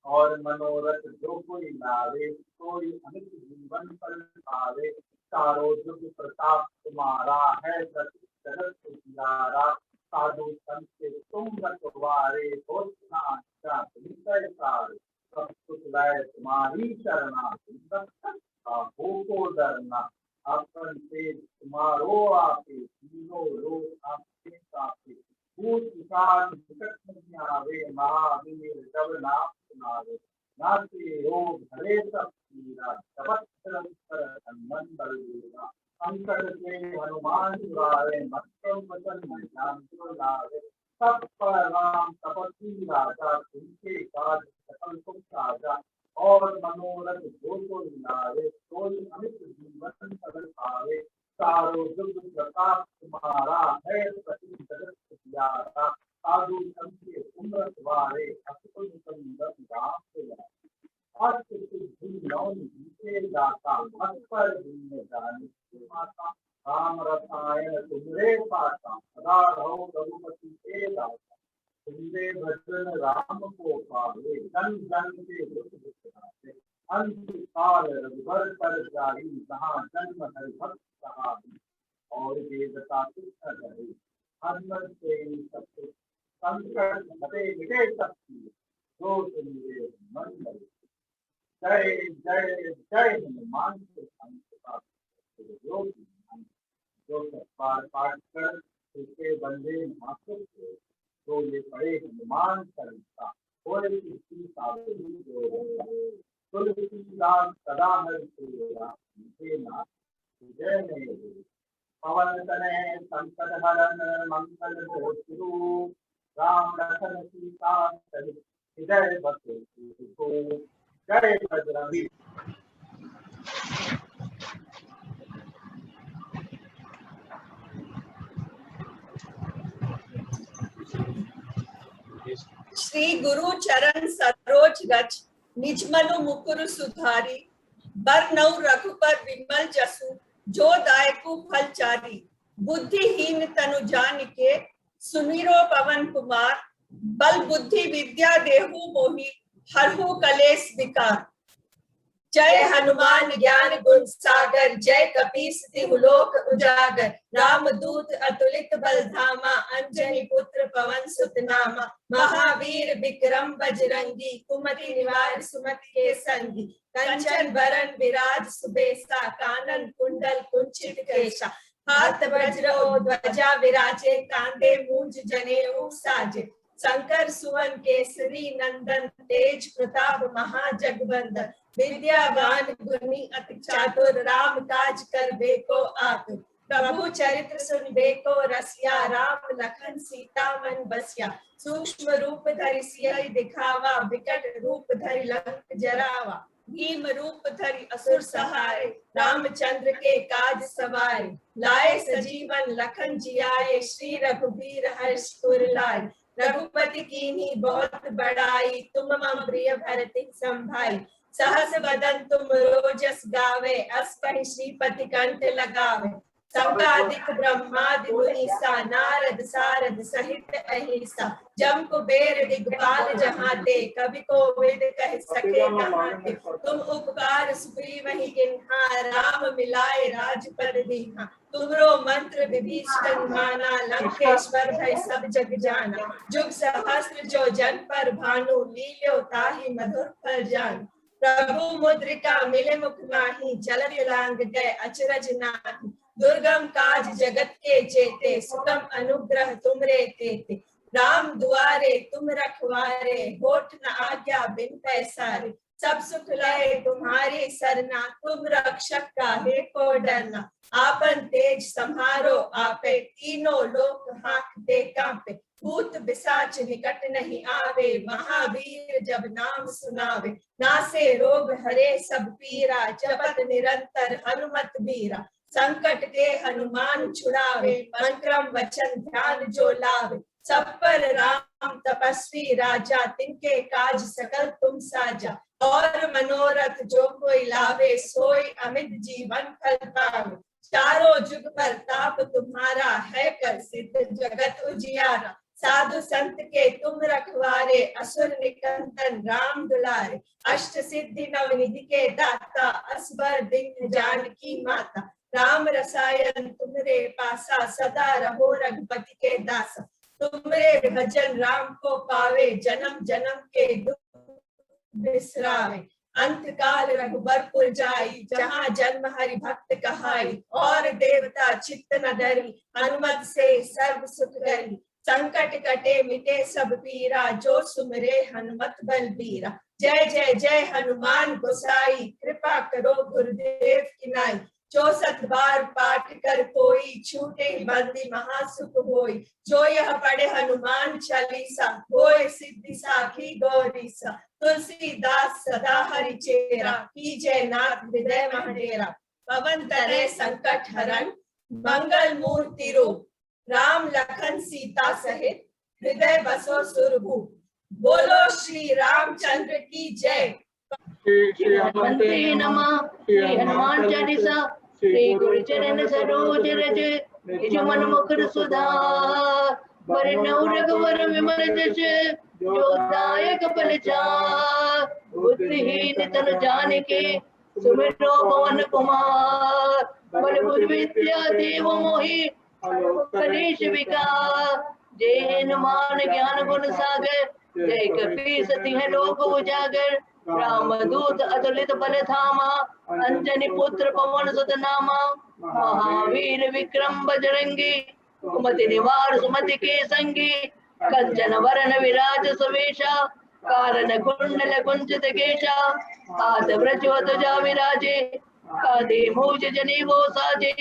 Speaker 1: और मनोरथ जो कोई लावे, कोई अमित जीवन फल पावे। चारों युग प्रताप तुम्हारा है, जगत उजियारा। साधु संत के तुम रखवारे, हो सारे। सब कुछ लय तुम्हारी चरणा। को चारों आपे तीनों लोग आपके साथे भूत पिशाच निकट नहीं आवे महावीर जब नाम सुनावे नाते रोग हरे सब पीरा जपत निरंतर हनुमान बल देगा अंतर से हनुमान छुड़ावे मस्तम वचन ज्ञान लावे सब पर राम तपस्वी राजा तुमके काज सकल सुख साजा और मनोरथ जो को लावे सोई अमित जीवन सगल पावे चारों जुग प्रताप तुम्हारा है प्रति जगत प्यारा साधु संत उम्रत वारे असुर संगत राम से अष्ट सिद्धि नौ जीते दाता मत पर दिन जाने माता राम रसायन तुमरे पासा सदा रहो रघुपति के दाता तुमरे भजन राम को पावे जन जन के दुख दुखाते अंत काल रघुबर पर जाई जहाँ जन्म हरि भक्त सहाई और देवता तुच्छ धरे हनुमत से सबसे संकट हटे मिटे सबकी जो तुमरे मन लगे जय जय जय हनुमान के संत जो पार पाठ कर उसके बंदे मासुक हो तो ये पड़े हनुमान चालीसा कोई किसी साधु तुलसीदास सदा हर नाथ जय नहीं पवन तनय संकट हरण मंगल गुरु राम लखन सीता सहित जय बसु जय बजरंगी।
Speaker 3: श्री गुरु चरण सरोज रज निज मनु मुकुर सुधारी बरनौ रघुपर विमल जसु जो दायकु फल चारी बुद्धिहीन तनु जान के सुमिरो पवन कुमार बल बुद्धि विद्या देहु मोहि हरहु कलेश विकार जय हनुमान ज्ञान गुण सागर जय कपीस तिहु लोक उजागर राम दूत अतुलित बल धामा अंजनी पुत्र पवन सुत नामा महावीर विक्रम बजरंगी कुमति निवार सुमति के संगी कंचन बरन विराज सुबेसा कानन कुंडल कुंचित केशा हाथ वज्र ध्वजा विराजे कांधे मूंज जनेऊ साजे शंकर सुवन केसरी नंदन तेज प्रताप महाजगवंदन विद्यावान गुणी अति चातुर राम काज कर बेको आतुर प्रभु चरित्र सुन बेको रसिया राम लखन सीता मन बसिया सूक्ष्म रूप धरि सियहि दिखावा विकट रूप धरि लंक जरावा भीम रूप धरि असुर सहारे रामचंद्र के काज सवारे लाए सजीवन लखन जियाए श्री रघुबीर हर्ष उर लाए रघुपति कीन्ही बहुत बड़ाई तुम मम प्रिय भरति संभाई सहस बदन तुम रोजस गावे अस कहि श्रीपति कंठ लगावे संकादिक ब्रह्मादि मुनीसा नारद सारद सहित अहिसा जम कुबेर दिग्पाल जहाते कवि को वेद कह सके कहाते तुम उपकार सुग्रीव ही किन्हा राम मिलाए राजपद दीन्हा तुमरो मंत्र विभीषण माना लंकेश्वर भय सब जग जाना जुग सहस्त्र जो जन पर भानु लील्यो ताहि मधुर फल जान प्रभु मुद्रिका मिले मुख माही चलत लांग गए अचरज नाही दुर्गम काज जगत के जेते सुगम अनुग्रह तुमरे तेते राम दुआरे तुम रखवारे होठ न आज्ञा बिन पैसारे सब सुख लहे तुम्हारी सरना तुम रक्षक काहे को डरना आपन तेज संहारो आपे तीनों लोक हाँकते कांपे भूत पिशाच निकट नहीं आवे महावीर जब नाम सुनावे नासे रोग हरे सब पीरा जपत निरंतर हनुमत बीरा संकट के हनुमान छुड़ावे मन क्रम वचन ध्यान जो लावे सब पर राम तपस्वी राजा तिनके काज सकल तुम साजा और मनोरथ जो कोई लावे सोई अमित जीवन फल पावे चारों जुग प्रताप तुम्हारा है कर सिद्ध जगत उजियारा साधु संत के तुम रखवारे असुर निकंदन राम दुलारे अष्ट सिद्धि नवनिधि के दाता असबर दिन जानकी माता राम रसायन तुमरे पासा सदा रहो रघुपति के दासा तुमरे भजन राम को पावे जन्म जन्म के दुख बिसरावे अंत काल रघुबरपुर जाई, जहाँ जन्म हरि भक्त कहाई। और देवता चित्त न डरी, हनुमत से सर्व सुख करी। संकट कटे मिटे सब पीरा, जो सुमिरे हनुमत बलबीरा। जय जय जय हनुमान गोसाई, कृपा करो गुरुदेव की नाई। 64 बार पाठ कर कोई, छूटे बंदी महासुख होई। जो यह पढ़े हनुमान चालीसा, होय सिद्धि साखी गौरीसा। तुलसीदास सदा हरि चेरा, कीजय नाथ हृदय महडेरा। पवन तनय संकट हरन, मंगल मूर्ति रूप। राम लखन सीता सहित, हृदय बसो सुरभूप। बोलो श्री रामचंद्र की जय।
Speaker 5: श्री हनुमते नमः। श्री हनुमान चालीसा। श्री गुरु चरण सरोज रज, निज मन मुकुर सुधार। वरनौ रघुवर विमल जस, जो दायक फल चार। बुद्धिहीन तन जानिके, सुमिरो पवन कुमार। बल बुद्धि विद्या देव मोहि, कलेश विकार। जय हनुमान ज्ञान गुण सागर, जय कपीस तिन्ह लोक उजागर। रामदूत अतुलित बल धामा, अंजनी पुत्र पवन सुत नामा। महावीर विक्रम बजरंगी, कुमति निवार सुमति के संगी। कंचन वरण विराज सुवेशा, कानन कुंडल कुंचित केशा। हाथ व्रजवध्वजा विराजे, कांधे मूज जनेऊ साजे।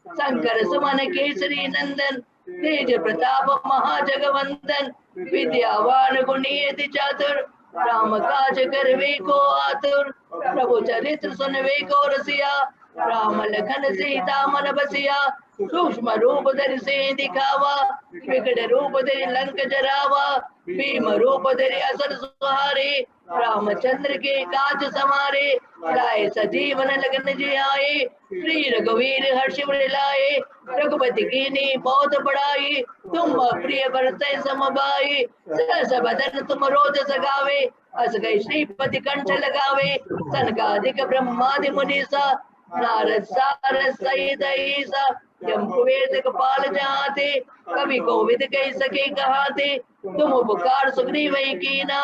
Speaker 5: शंकर सुमन केसरी नंदन, तेज प्रताप महाजगवंदन। विद्यावान गुणी अति चातुर, राम काज करवे को आतुर। प्रभु चरित्र सुनवे को रसिया, राम लखन सीता मन बसिया। सूक्ष्म रूप धरि से दिखावा, विकट रूप धरि लंक जरावा। भीम रूप धरि असुर संहारे, रामचंद्र के काज समारे। लाए सजीवन लखन जियाए, श्री रघुवीर हर्ष उर लाए। रघुपति कीन्ही बहुत बड़ाई, तुम प्रिय भरतहि सम भाई। सहस बदन तुम रोज सगावे, अस कहि श्रीपति कंठ लगावे। सनकादिक ब्रह्मादि मुनीसा, नारद सारद सहित ईसा। जम कुबेर कपाल जाते, कवि कोविद कह सके कहाते। तुम उपकार सुग्रीव कीना,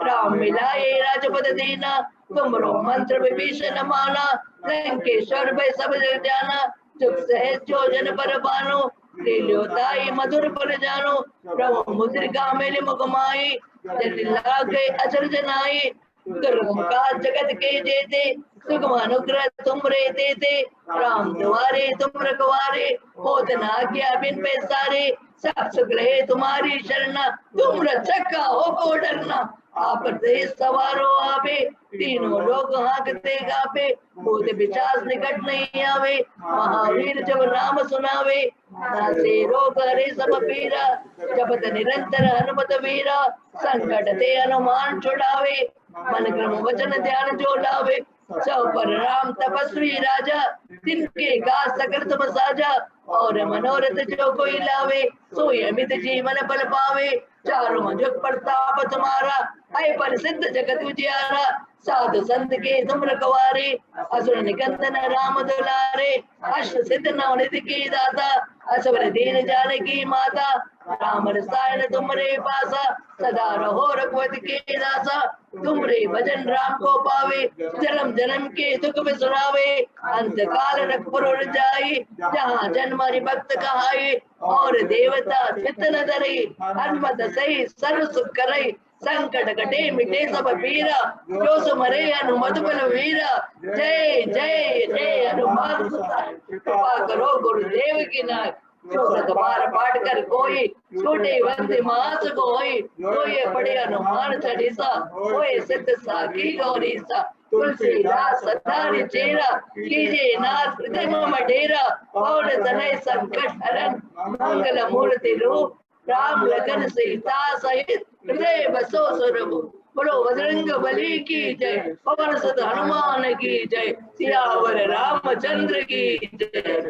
Speaker 5: राम मिलाए राजपद दीना। तुमरो मंत्र विभीषण माना, लंकेश्वर भय सब जग जाना। चुप सहज जो जन पर बानो, लील्योताई मधुर फल जानो। प्रभु मुद्रिका मेलि मुख माही, जति लागे अचरज नाई। दुर्गम काज जगत के जेते, सुगम अनुग्रह तुम रे देते। राम द्वारे तुम रखवारे, होत न आज्ञा बिन पैसारे। सब सुख रहे तुम्हारी शरणा, तुम रक्षक हो को डरना। आप देश सवारो आपे, तीनों लोग हाँकते गापे। भूत पिशाच निकट नहीं आवे, महावीर जब नाम सुनावे। नासे रोग हरे सब पीरा, जपत निरंतर हनुमत वीरा। संकट ते हनुमान छुड़ावे, मन क्रम वचन ध्यान जो लावे। सब पर राम तपस्वी राजा, तिनके का सकल तुम साजा। और मनोरथ जो कोई लावे, सोई अमित जीवन फल पावे। चारों जुग प्रताप तुम्हारा, है प्रसिद्ध जगत उजियारा। साधु संत के तुम रखवारे, असुर निकंदन राम दुलारे। अष्ट सिद्ध नवनिधि की दाता, असवर दीन जानकी माता। राम रसायन तुमरे पासा, सदा रहो रघुपति के दासा। तुमरे भजन राम को पावे, जन्म जन्म के दुख बिसरावे। अंत काल रघुपुर जाई, जहाँ जन्म हरि भक्त कहाई। और देवता चित्त न धरई, हनुमत सही सर्व सुख करई। संकट कटे मिटे सब पीरा, जो सुमरे हनुमत बलवीरा। जय जय जय हनुमान सुताय, कृपा करो गुरुदेव की नाय। जो सतबार पाठ कर कोई, छोटे वंदे मास कोई। जो ये पढ़े हनुमान चालीसा, होए सिद्ध साखी गौरीसा। तुलसीदास सदा चेरा, कीजिए नाथ हृदय मम डेरा। और तनय संकट हरन, मंगल मूर्ति रूप। राम लखन सीता सहित, हृदय बसो सुरभूप। बोलो बजरंग बली की जय, पवन सुत हनुमान की जय। सियावर रामचंद्र की जय।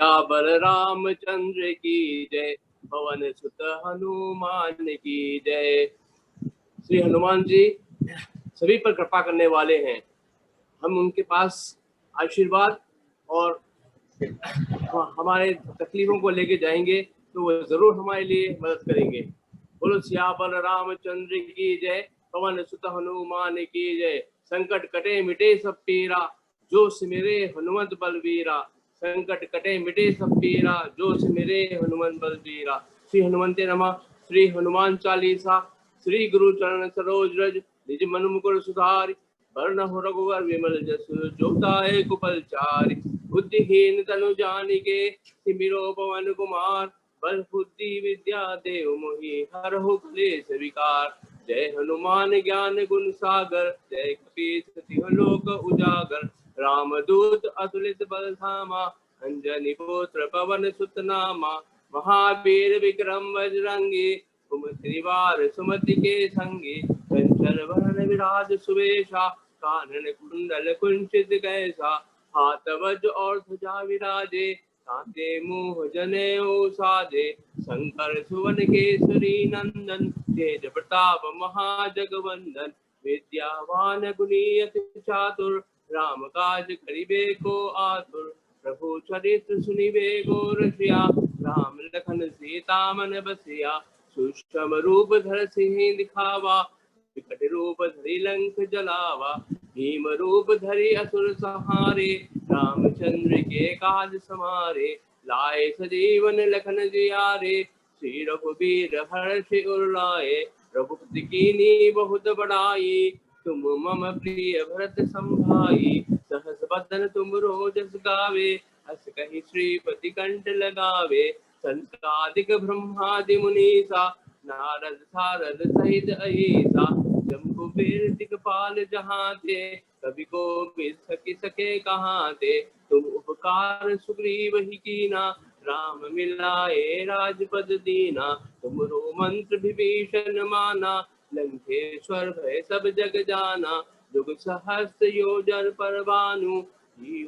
Speaker 4: सियावर रामचंद्र की जय, पवन सुत हनुमान की जय। श्री हनुमान जी सभी पर कृपा करने वाले हैं। हम उनके पास आशीर्वाद और हमारे तकलीफों को लेके जाएंगे तो वो जरूर हमारे लिए मदद करेंगे। बोलो सियावर रामचंद्र की जय, पवन सुत हनुमान की जय। संकट कटे मिटे सब पीरा, जो सिमरे हनुमंत बलवीरा। संकट कटे मिटे सब पीरा, जो सिमरे हनुमंत बलवीरा। श्री हनुमंते नमः। श्री हनुमान चालीसा। श्री गुरु चरण सरोज रज, निज मन मुकुर सुधारि। वर्ण हो रघुवर विमल जसु, जो दायक कुपल चारि। बुद्धिहीन तनु जानिके, सिमिरो पवन कुमार। बल बुद्धि विद्या देव मोहि, हरहु क्लेश विकार। जय हनुमान ज्ञान गुण सागर, जय कपीस तिहुँ लोक उजागर। रामदूत अतुलित बल धामा, अंजनी पुत्र पवन सुत नामा। महावीर विक्रम बजरंगी, सुमति निवार सुमति के संगी। कंचन वरण विराज सुवेशा, कानन कुंडल कुंचित कैसा। हाथ वज्र और ध्वजा विराजे, कांधे मुँह जनेऊ साजे। शंकर सुवन केसरी नंदन, तेज प्रताप महाजगवंदन। विद्यावान गुणी अति चातुर, राम काज करिबे को आतुर। प्रभु चरित्र सुनिबे को रसिया, राम लखन सीता मन बसिया। सूक्ष्म रूप धर सिंह दिखावा, विकट रूप धरि लंक जलावा। भीम रूप धरि असुर संहारे, रामचंद्र के काज समारे। लाए सजीवन लखन जियारे, श्री रघुबीर हर्षि उर लाए। रघुपति कीन्ही बहुत बड़ाई, तुम मम प्रिय भरत संभाई। सहस बदन तुम रोजस गावे, हस कहि श्रीपति कंठ लगावे। संकादिक ब्रह्मादि मुनीसा, नारद सारद सहित अहिसा। जम्बु कुबेर दिक्पाल जहाँ थे, कवि को सके सके कहाँ थे। तुम उपकार सुग्रीव ही कीना, राम मिलाए राजपद दीना। तुमरो मंत्र विभीषण माना, लंकेश्वर भय सब जग जाना। जुग सहस्त्र योजन पर भानु,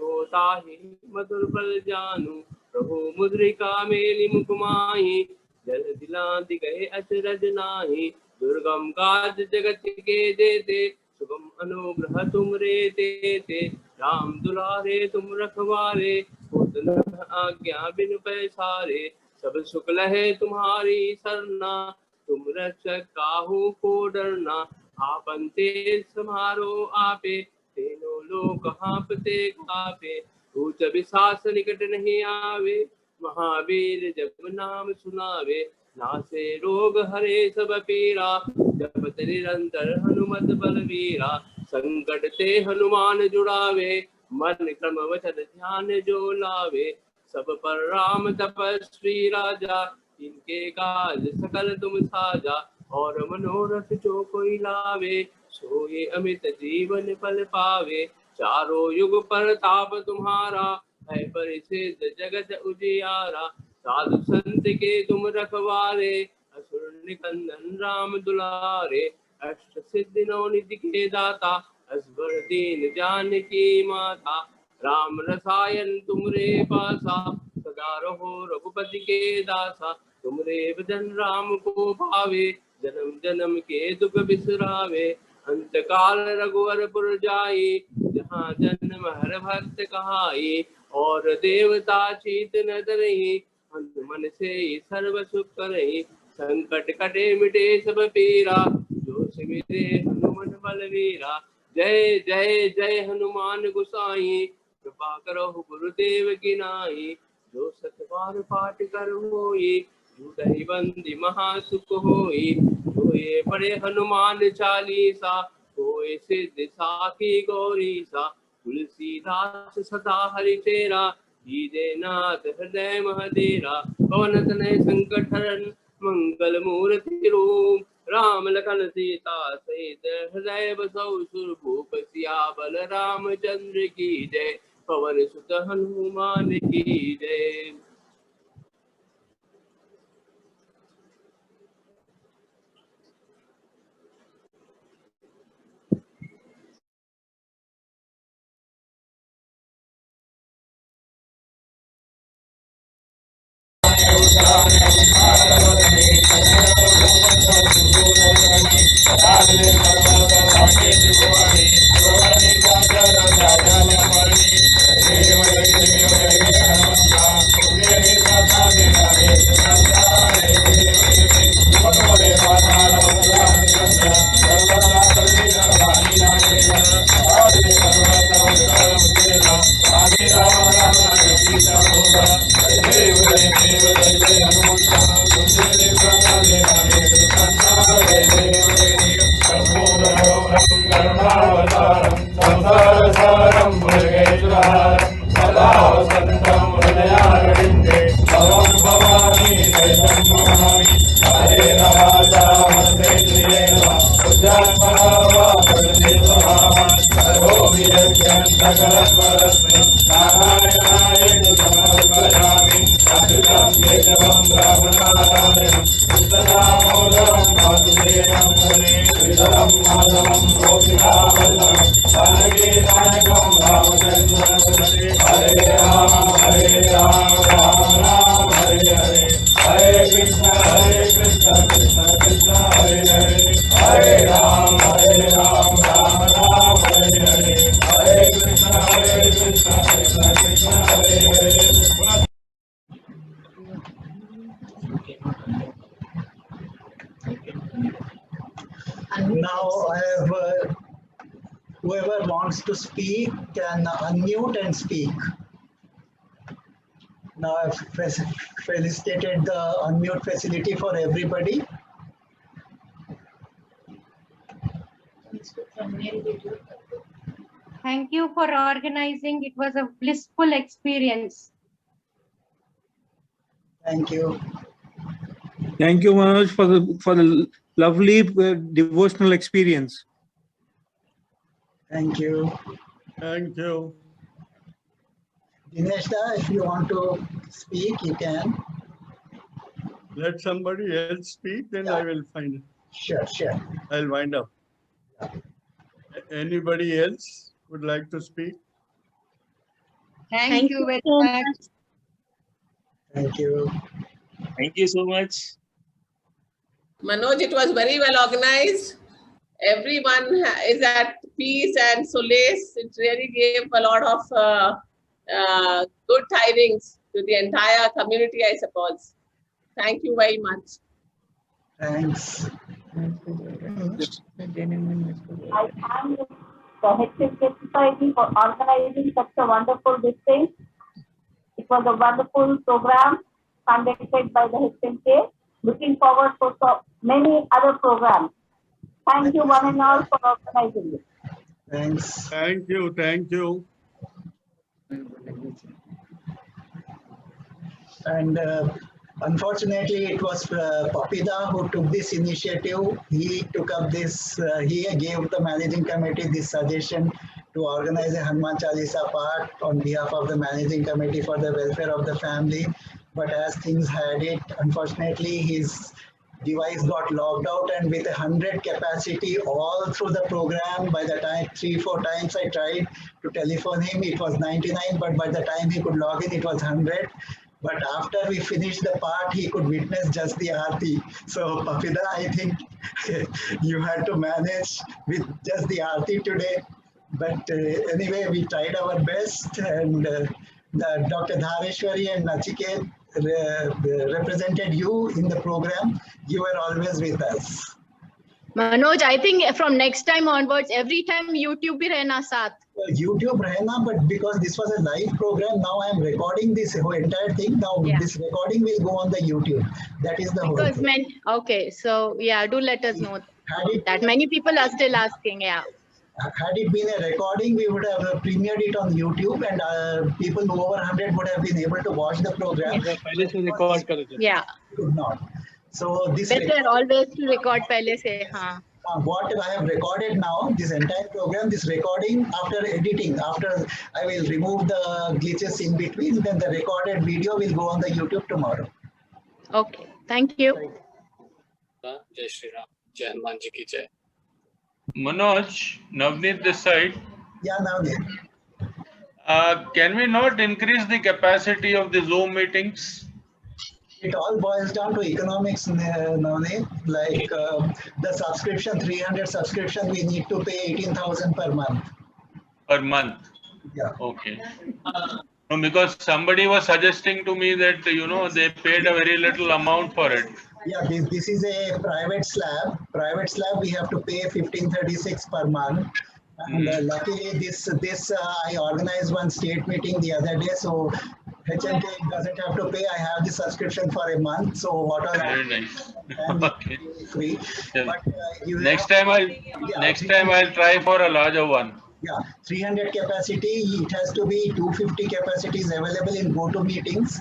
Speaker 4: होता ही मधुर फल जानू। प्रभु मुद्रिका मेलि मुख माहि, जल दिलांति गए अचरज नाहि। दुर्गम काज जगत के जेते, सुगम अनुग्रह तुम रे तेते। राम दुलारे तुम रखवारे, होत न आज्ञा बिनु पैसारे। सब सुख लहे तुम्हारी सरना, तुम रक्षक काहू को डरना। आपन तेज समारो आपे, तीनों लोक हाँपते कापे। ऊंच विशास निकट नहीं आवे, महावीर जब नाम सुनावे। नासे रोग हरे सब पीरा, जपत निरंतर हनुमत बलवीरा। संकट ते हनुमान जुड़ावे, मन क्रम वचन ध्यान जो लावे। सब पर राम तपस्वी राजा, इनके काज सकल तुम साजा। और मनोरथ जो कोई लावे, सोए अमित जीवन फल पावे। चारों युग पर ताप तुम्हारा, है परिसिद्ध जगत उजियारा। साधु संत के तुम रखवारे, असुर निकंदन राम दुलारे। अष्ट सिद्धि नौ निधि के दाता, असबर दीन जानकी माता। राम रसायन तुमरे पासा, सदा रहो रघुपति के दासा। तुमरे भजन राम को भावे, जन्म जन्म के दुख बिसरावे। अंत काल रघुवर पुर जाई, जहाँ जन्म हर भक्त कहाई। और देवता चीत न डरहि, हनुमन से सर्व सुख करहि। संकट कटे मिटे सब पीरा, जो सिमरे हनुमन बलवीरा। जय जय जय हनुमान गोसाई, कृपा करो गुरुदेव की नाई। जो सतबार पाठ कर होई, झूठहि बंदी महासुख होई। होए पढ़े हनुमान चालीसा, होए सिद्ध साखी गौरीसा। तुलसीदास सदा हरि चेरा, कीजे नाथ हृदय महदेरा। पवन तनय संकट हरन, मंगल मूर्ति रूप। राम लखन सीता सहित हृदय बसौ सुरभूप। सियाबल रामचंद्र की जय, पवन सुत हनुमान की जय।
Speaker 1: Now I have whoever wants to speak can unmute and speak. Now I've felicitated the unmute facility for everybody.
Speaker 10: Thank you for organizing. It was a blissful experience.
Speaker 1: Thank you.
Speaker 11: Thank you, Manoj, for the lovely devotional experience.
Speaker 1: Thank you.
Speaker 2: Thank you.
Speaker 1: Dineshda, if you want to speak, you can.
Speaker 2: Let somebody else speak, then I will find it.
Speaker 1: Sure, sure.
Speaker 2: I'll wind up. Anybody else would like to speak?
Speaker 8: Thank you very much.
Speaker 1: Thank you.
Speaker 12: Thank you so much.
Speaker 3: Manoj, it was very well organized. Everyone is at peace and solace. It really gave a lot of good tidings to the entire community, I suppose. Thank you very much.
Speaker 1: Thanks.
Speaker 9: I thank
Speaker 13: the HSK Society for organizing such a wonderful display. It was a wonderful program conducted by the HSK. Looking forward for so many other programs. Thank you one and all for organizing it.
Speaker 1: Thanks.
Speaker 2: Thank you. Thank you.
Speaker 1: And unfortunately, it was Papida who took this initiative. He took up this, he gave the managing committee this suggestion to organize a Hanuman Chalisa part on behalf of the managing committee for the welfare of the family. But as things had it, unfortunately, his device got logged out, and with 100 capacity all through the program, by the time 3-4 times I tried to telephone him, it was 99, but by the time he could log in, it was 100. But after we finished the part, he could witness just the Aarti. So Papida, I think you had to manage with just the Aarti today. But anyway, we tried our best, and Dr. Dhareshwari and Nachiket represented you in the program. You were always with us.
Speaker 14: Manoj, I think from next time onwards, every time YouTube bhi rehna saath.
Speaker 1: YouTube rehna, but because this was a live program, now I am recording this whole entire thing. Now this recording will go on the YouTube. That is the whole thing.
Speaker 14: Okay, so yeah, do let us know that many people are still asking. Yeah.
Speaker 1: Had it been a recording, we would have premiered it on YouTube, and people over 100 would have been able to watch the program.
Speaker 14: Yeah.
Speaker 1: Could not. So this
Speaker 14: better always to record pehle se. Haan.
Speaker 1: What I have recorded now, this entire program, this recording, after editing, after I will remove the glitches in between, then the recorded video will go on the YouTube tomorrow.
Speaker 14: Okay, thank you.
Speaker 15: Jai Shri Ram. Jai Hanuman Ji ki Jai.
Speaker 12: Manoj, Navneet this side.
Speaker 1: Yeah, Navneet.
Speaker 12: Can we not increase the capacity of the Zoom meetings?
Speaker 1: It all boils down to economics, Navneet. Like the subscription, 300 subscription, we need to pay 18,000 per month.
Speaker 12: Per month?
Speaker 1: Yeah.
Speaker 12: Okay. No, because somebody was suggesting to me that, you know, they paid a very little amount for it.
Speaker 1: Yeah, this is a private slab. Private slab, we have to pay 1536 per month. And luckily, this I organized one state meeting the other day, so HMK doesn't have to pay. I have the subscription for a month, so what all
Speaker 12: Very nice. Okay.
Speaker 1: free.
Speaker 12: Yeah.
Speaker 1: But
Speaker 12: Next time I'll try for a larger one.
Speaker 1: Yeah, 300 capacity. It has to be 250 capacities available in GoToMeetings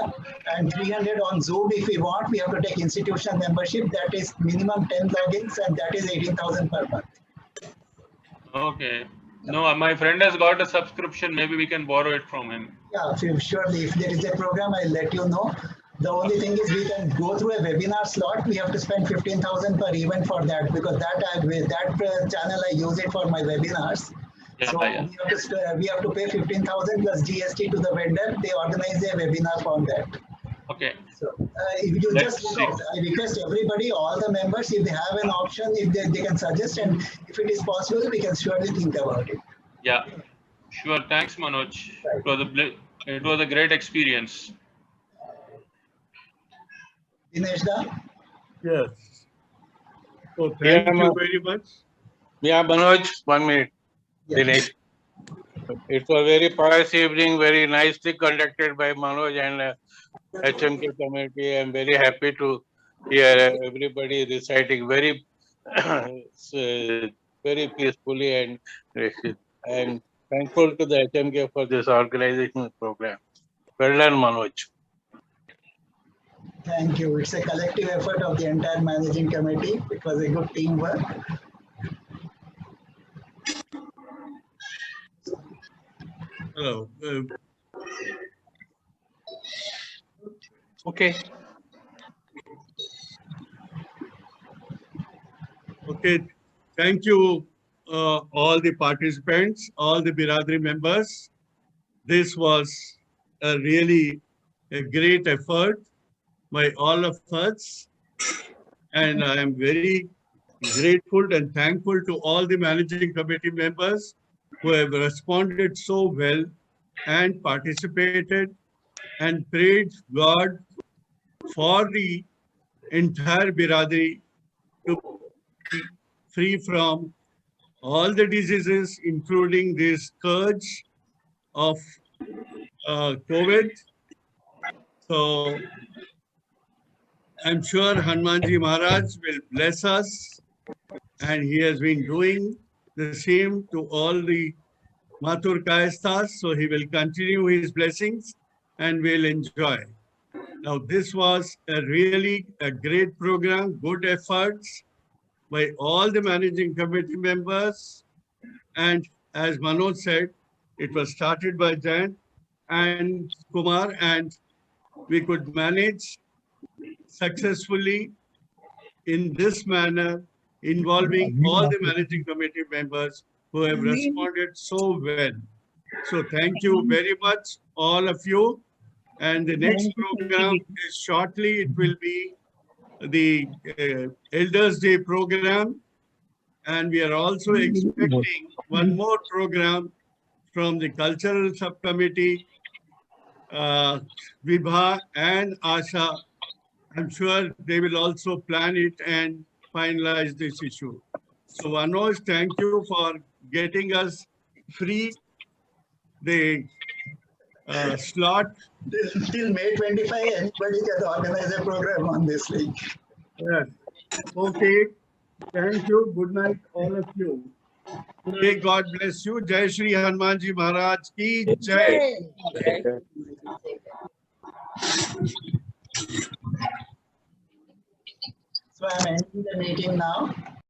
Speaker 1: app, and 300 on Zoom. If we want, we have to take institutional membership. That is minimum 10 logins, and that is 18,000 per month.
Speaker 12: Okay. No, my friend has got a subscription. Maybe we can borrow it from him.
Speaker 1: Yeah, surely. If there is a program, I'll let you know. The only thing is we can go through a webinar slot. We have to spend 15,000 per event for that, because that channel I use it for my webinars.
Speaker 12: Yeah,
Speaker 1: So
Speaker 12: yeah.
Speaker 1: we have to pay 15,000 plus GST to the vendor. They organize a webinar from that.
Speaker 12: Okay.
Speaker 1: So if you
Speaker 12: Let's
Speaker 1: just
Speaker 12: see.
Speaker 1: I request everybody, all the members, if they have an option, if they can suggest, and if it is possible, we can surely think about it.
Speaker 12: Yeah. Sure. Thanks, Manoj. It was a great experience.
Speaker 1: Dinesh da?
Speaker 2: Yes. So thank you very much.
Speaker 16: Yeah, Manoj, 1 minute.
Speaker 1: Yeah.
Speaker 16: Dinesh. It was very pious evening, very nicely conducted by Manoj and HMK committee. I'm very happy to hear everybody reciting very, very peacefully, and I'm thankful to the HMK for this organization program. Well done, Manoj.
Speaker 1: Thank you. It's a collective effort of the entire managing committee. It was a good teamwork.
Speaker 2: Hello.
Speaker 16: Okay.
Speaker 2: Okay. Thank you, all the participants, all the Biradri members. This was really a great effort by all of us. And I am very grateful and thankful to all the managing committee members who have responded so well and participated and prayed God for the entire Biradri to be free from all the diseases, including this scourge of COVID. So I'm sure Hanumanji Maharaj will bless us, and he has been doing the same to all the Mathur Kayasthas, so he will continue his blessings and will enjoy. Now, this was a really a great program, good efforts by all the managing committee members. And as Manoj said, it was started by Jayant and Kumar, and we could manage successfully in this manner, involving all the managing committee members who have responded so well. So thank you very much, all of you. And the next program is shortly, it will be the Elders Day program. And we are also expecting one more program from the Cultural Subcommittee, Vibha and Asha. I'm sure they will also plan it and finalize this issue. So Manoj, thank you for getting us free the slot.
Speaker 1: Till May 25, anybody can organize a program on this link.
Speaker 2: Yes. Okay. Thank you. Good night, all of you. May God bless you. Jai Shri Hanumanji Maharaj ki Jai.
Speaker 1: So I'm ending the meeting now.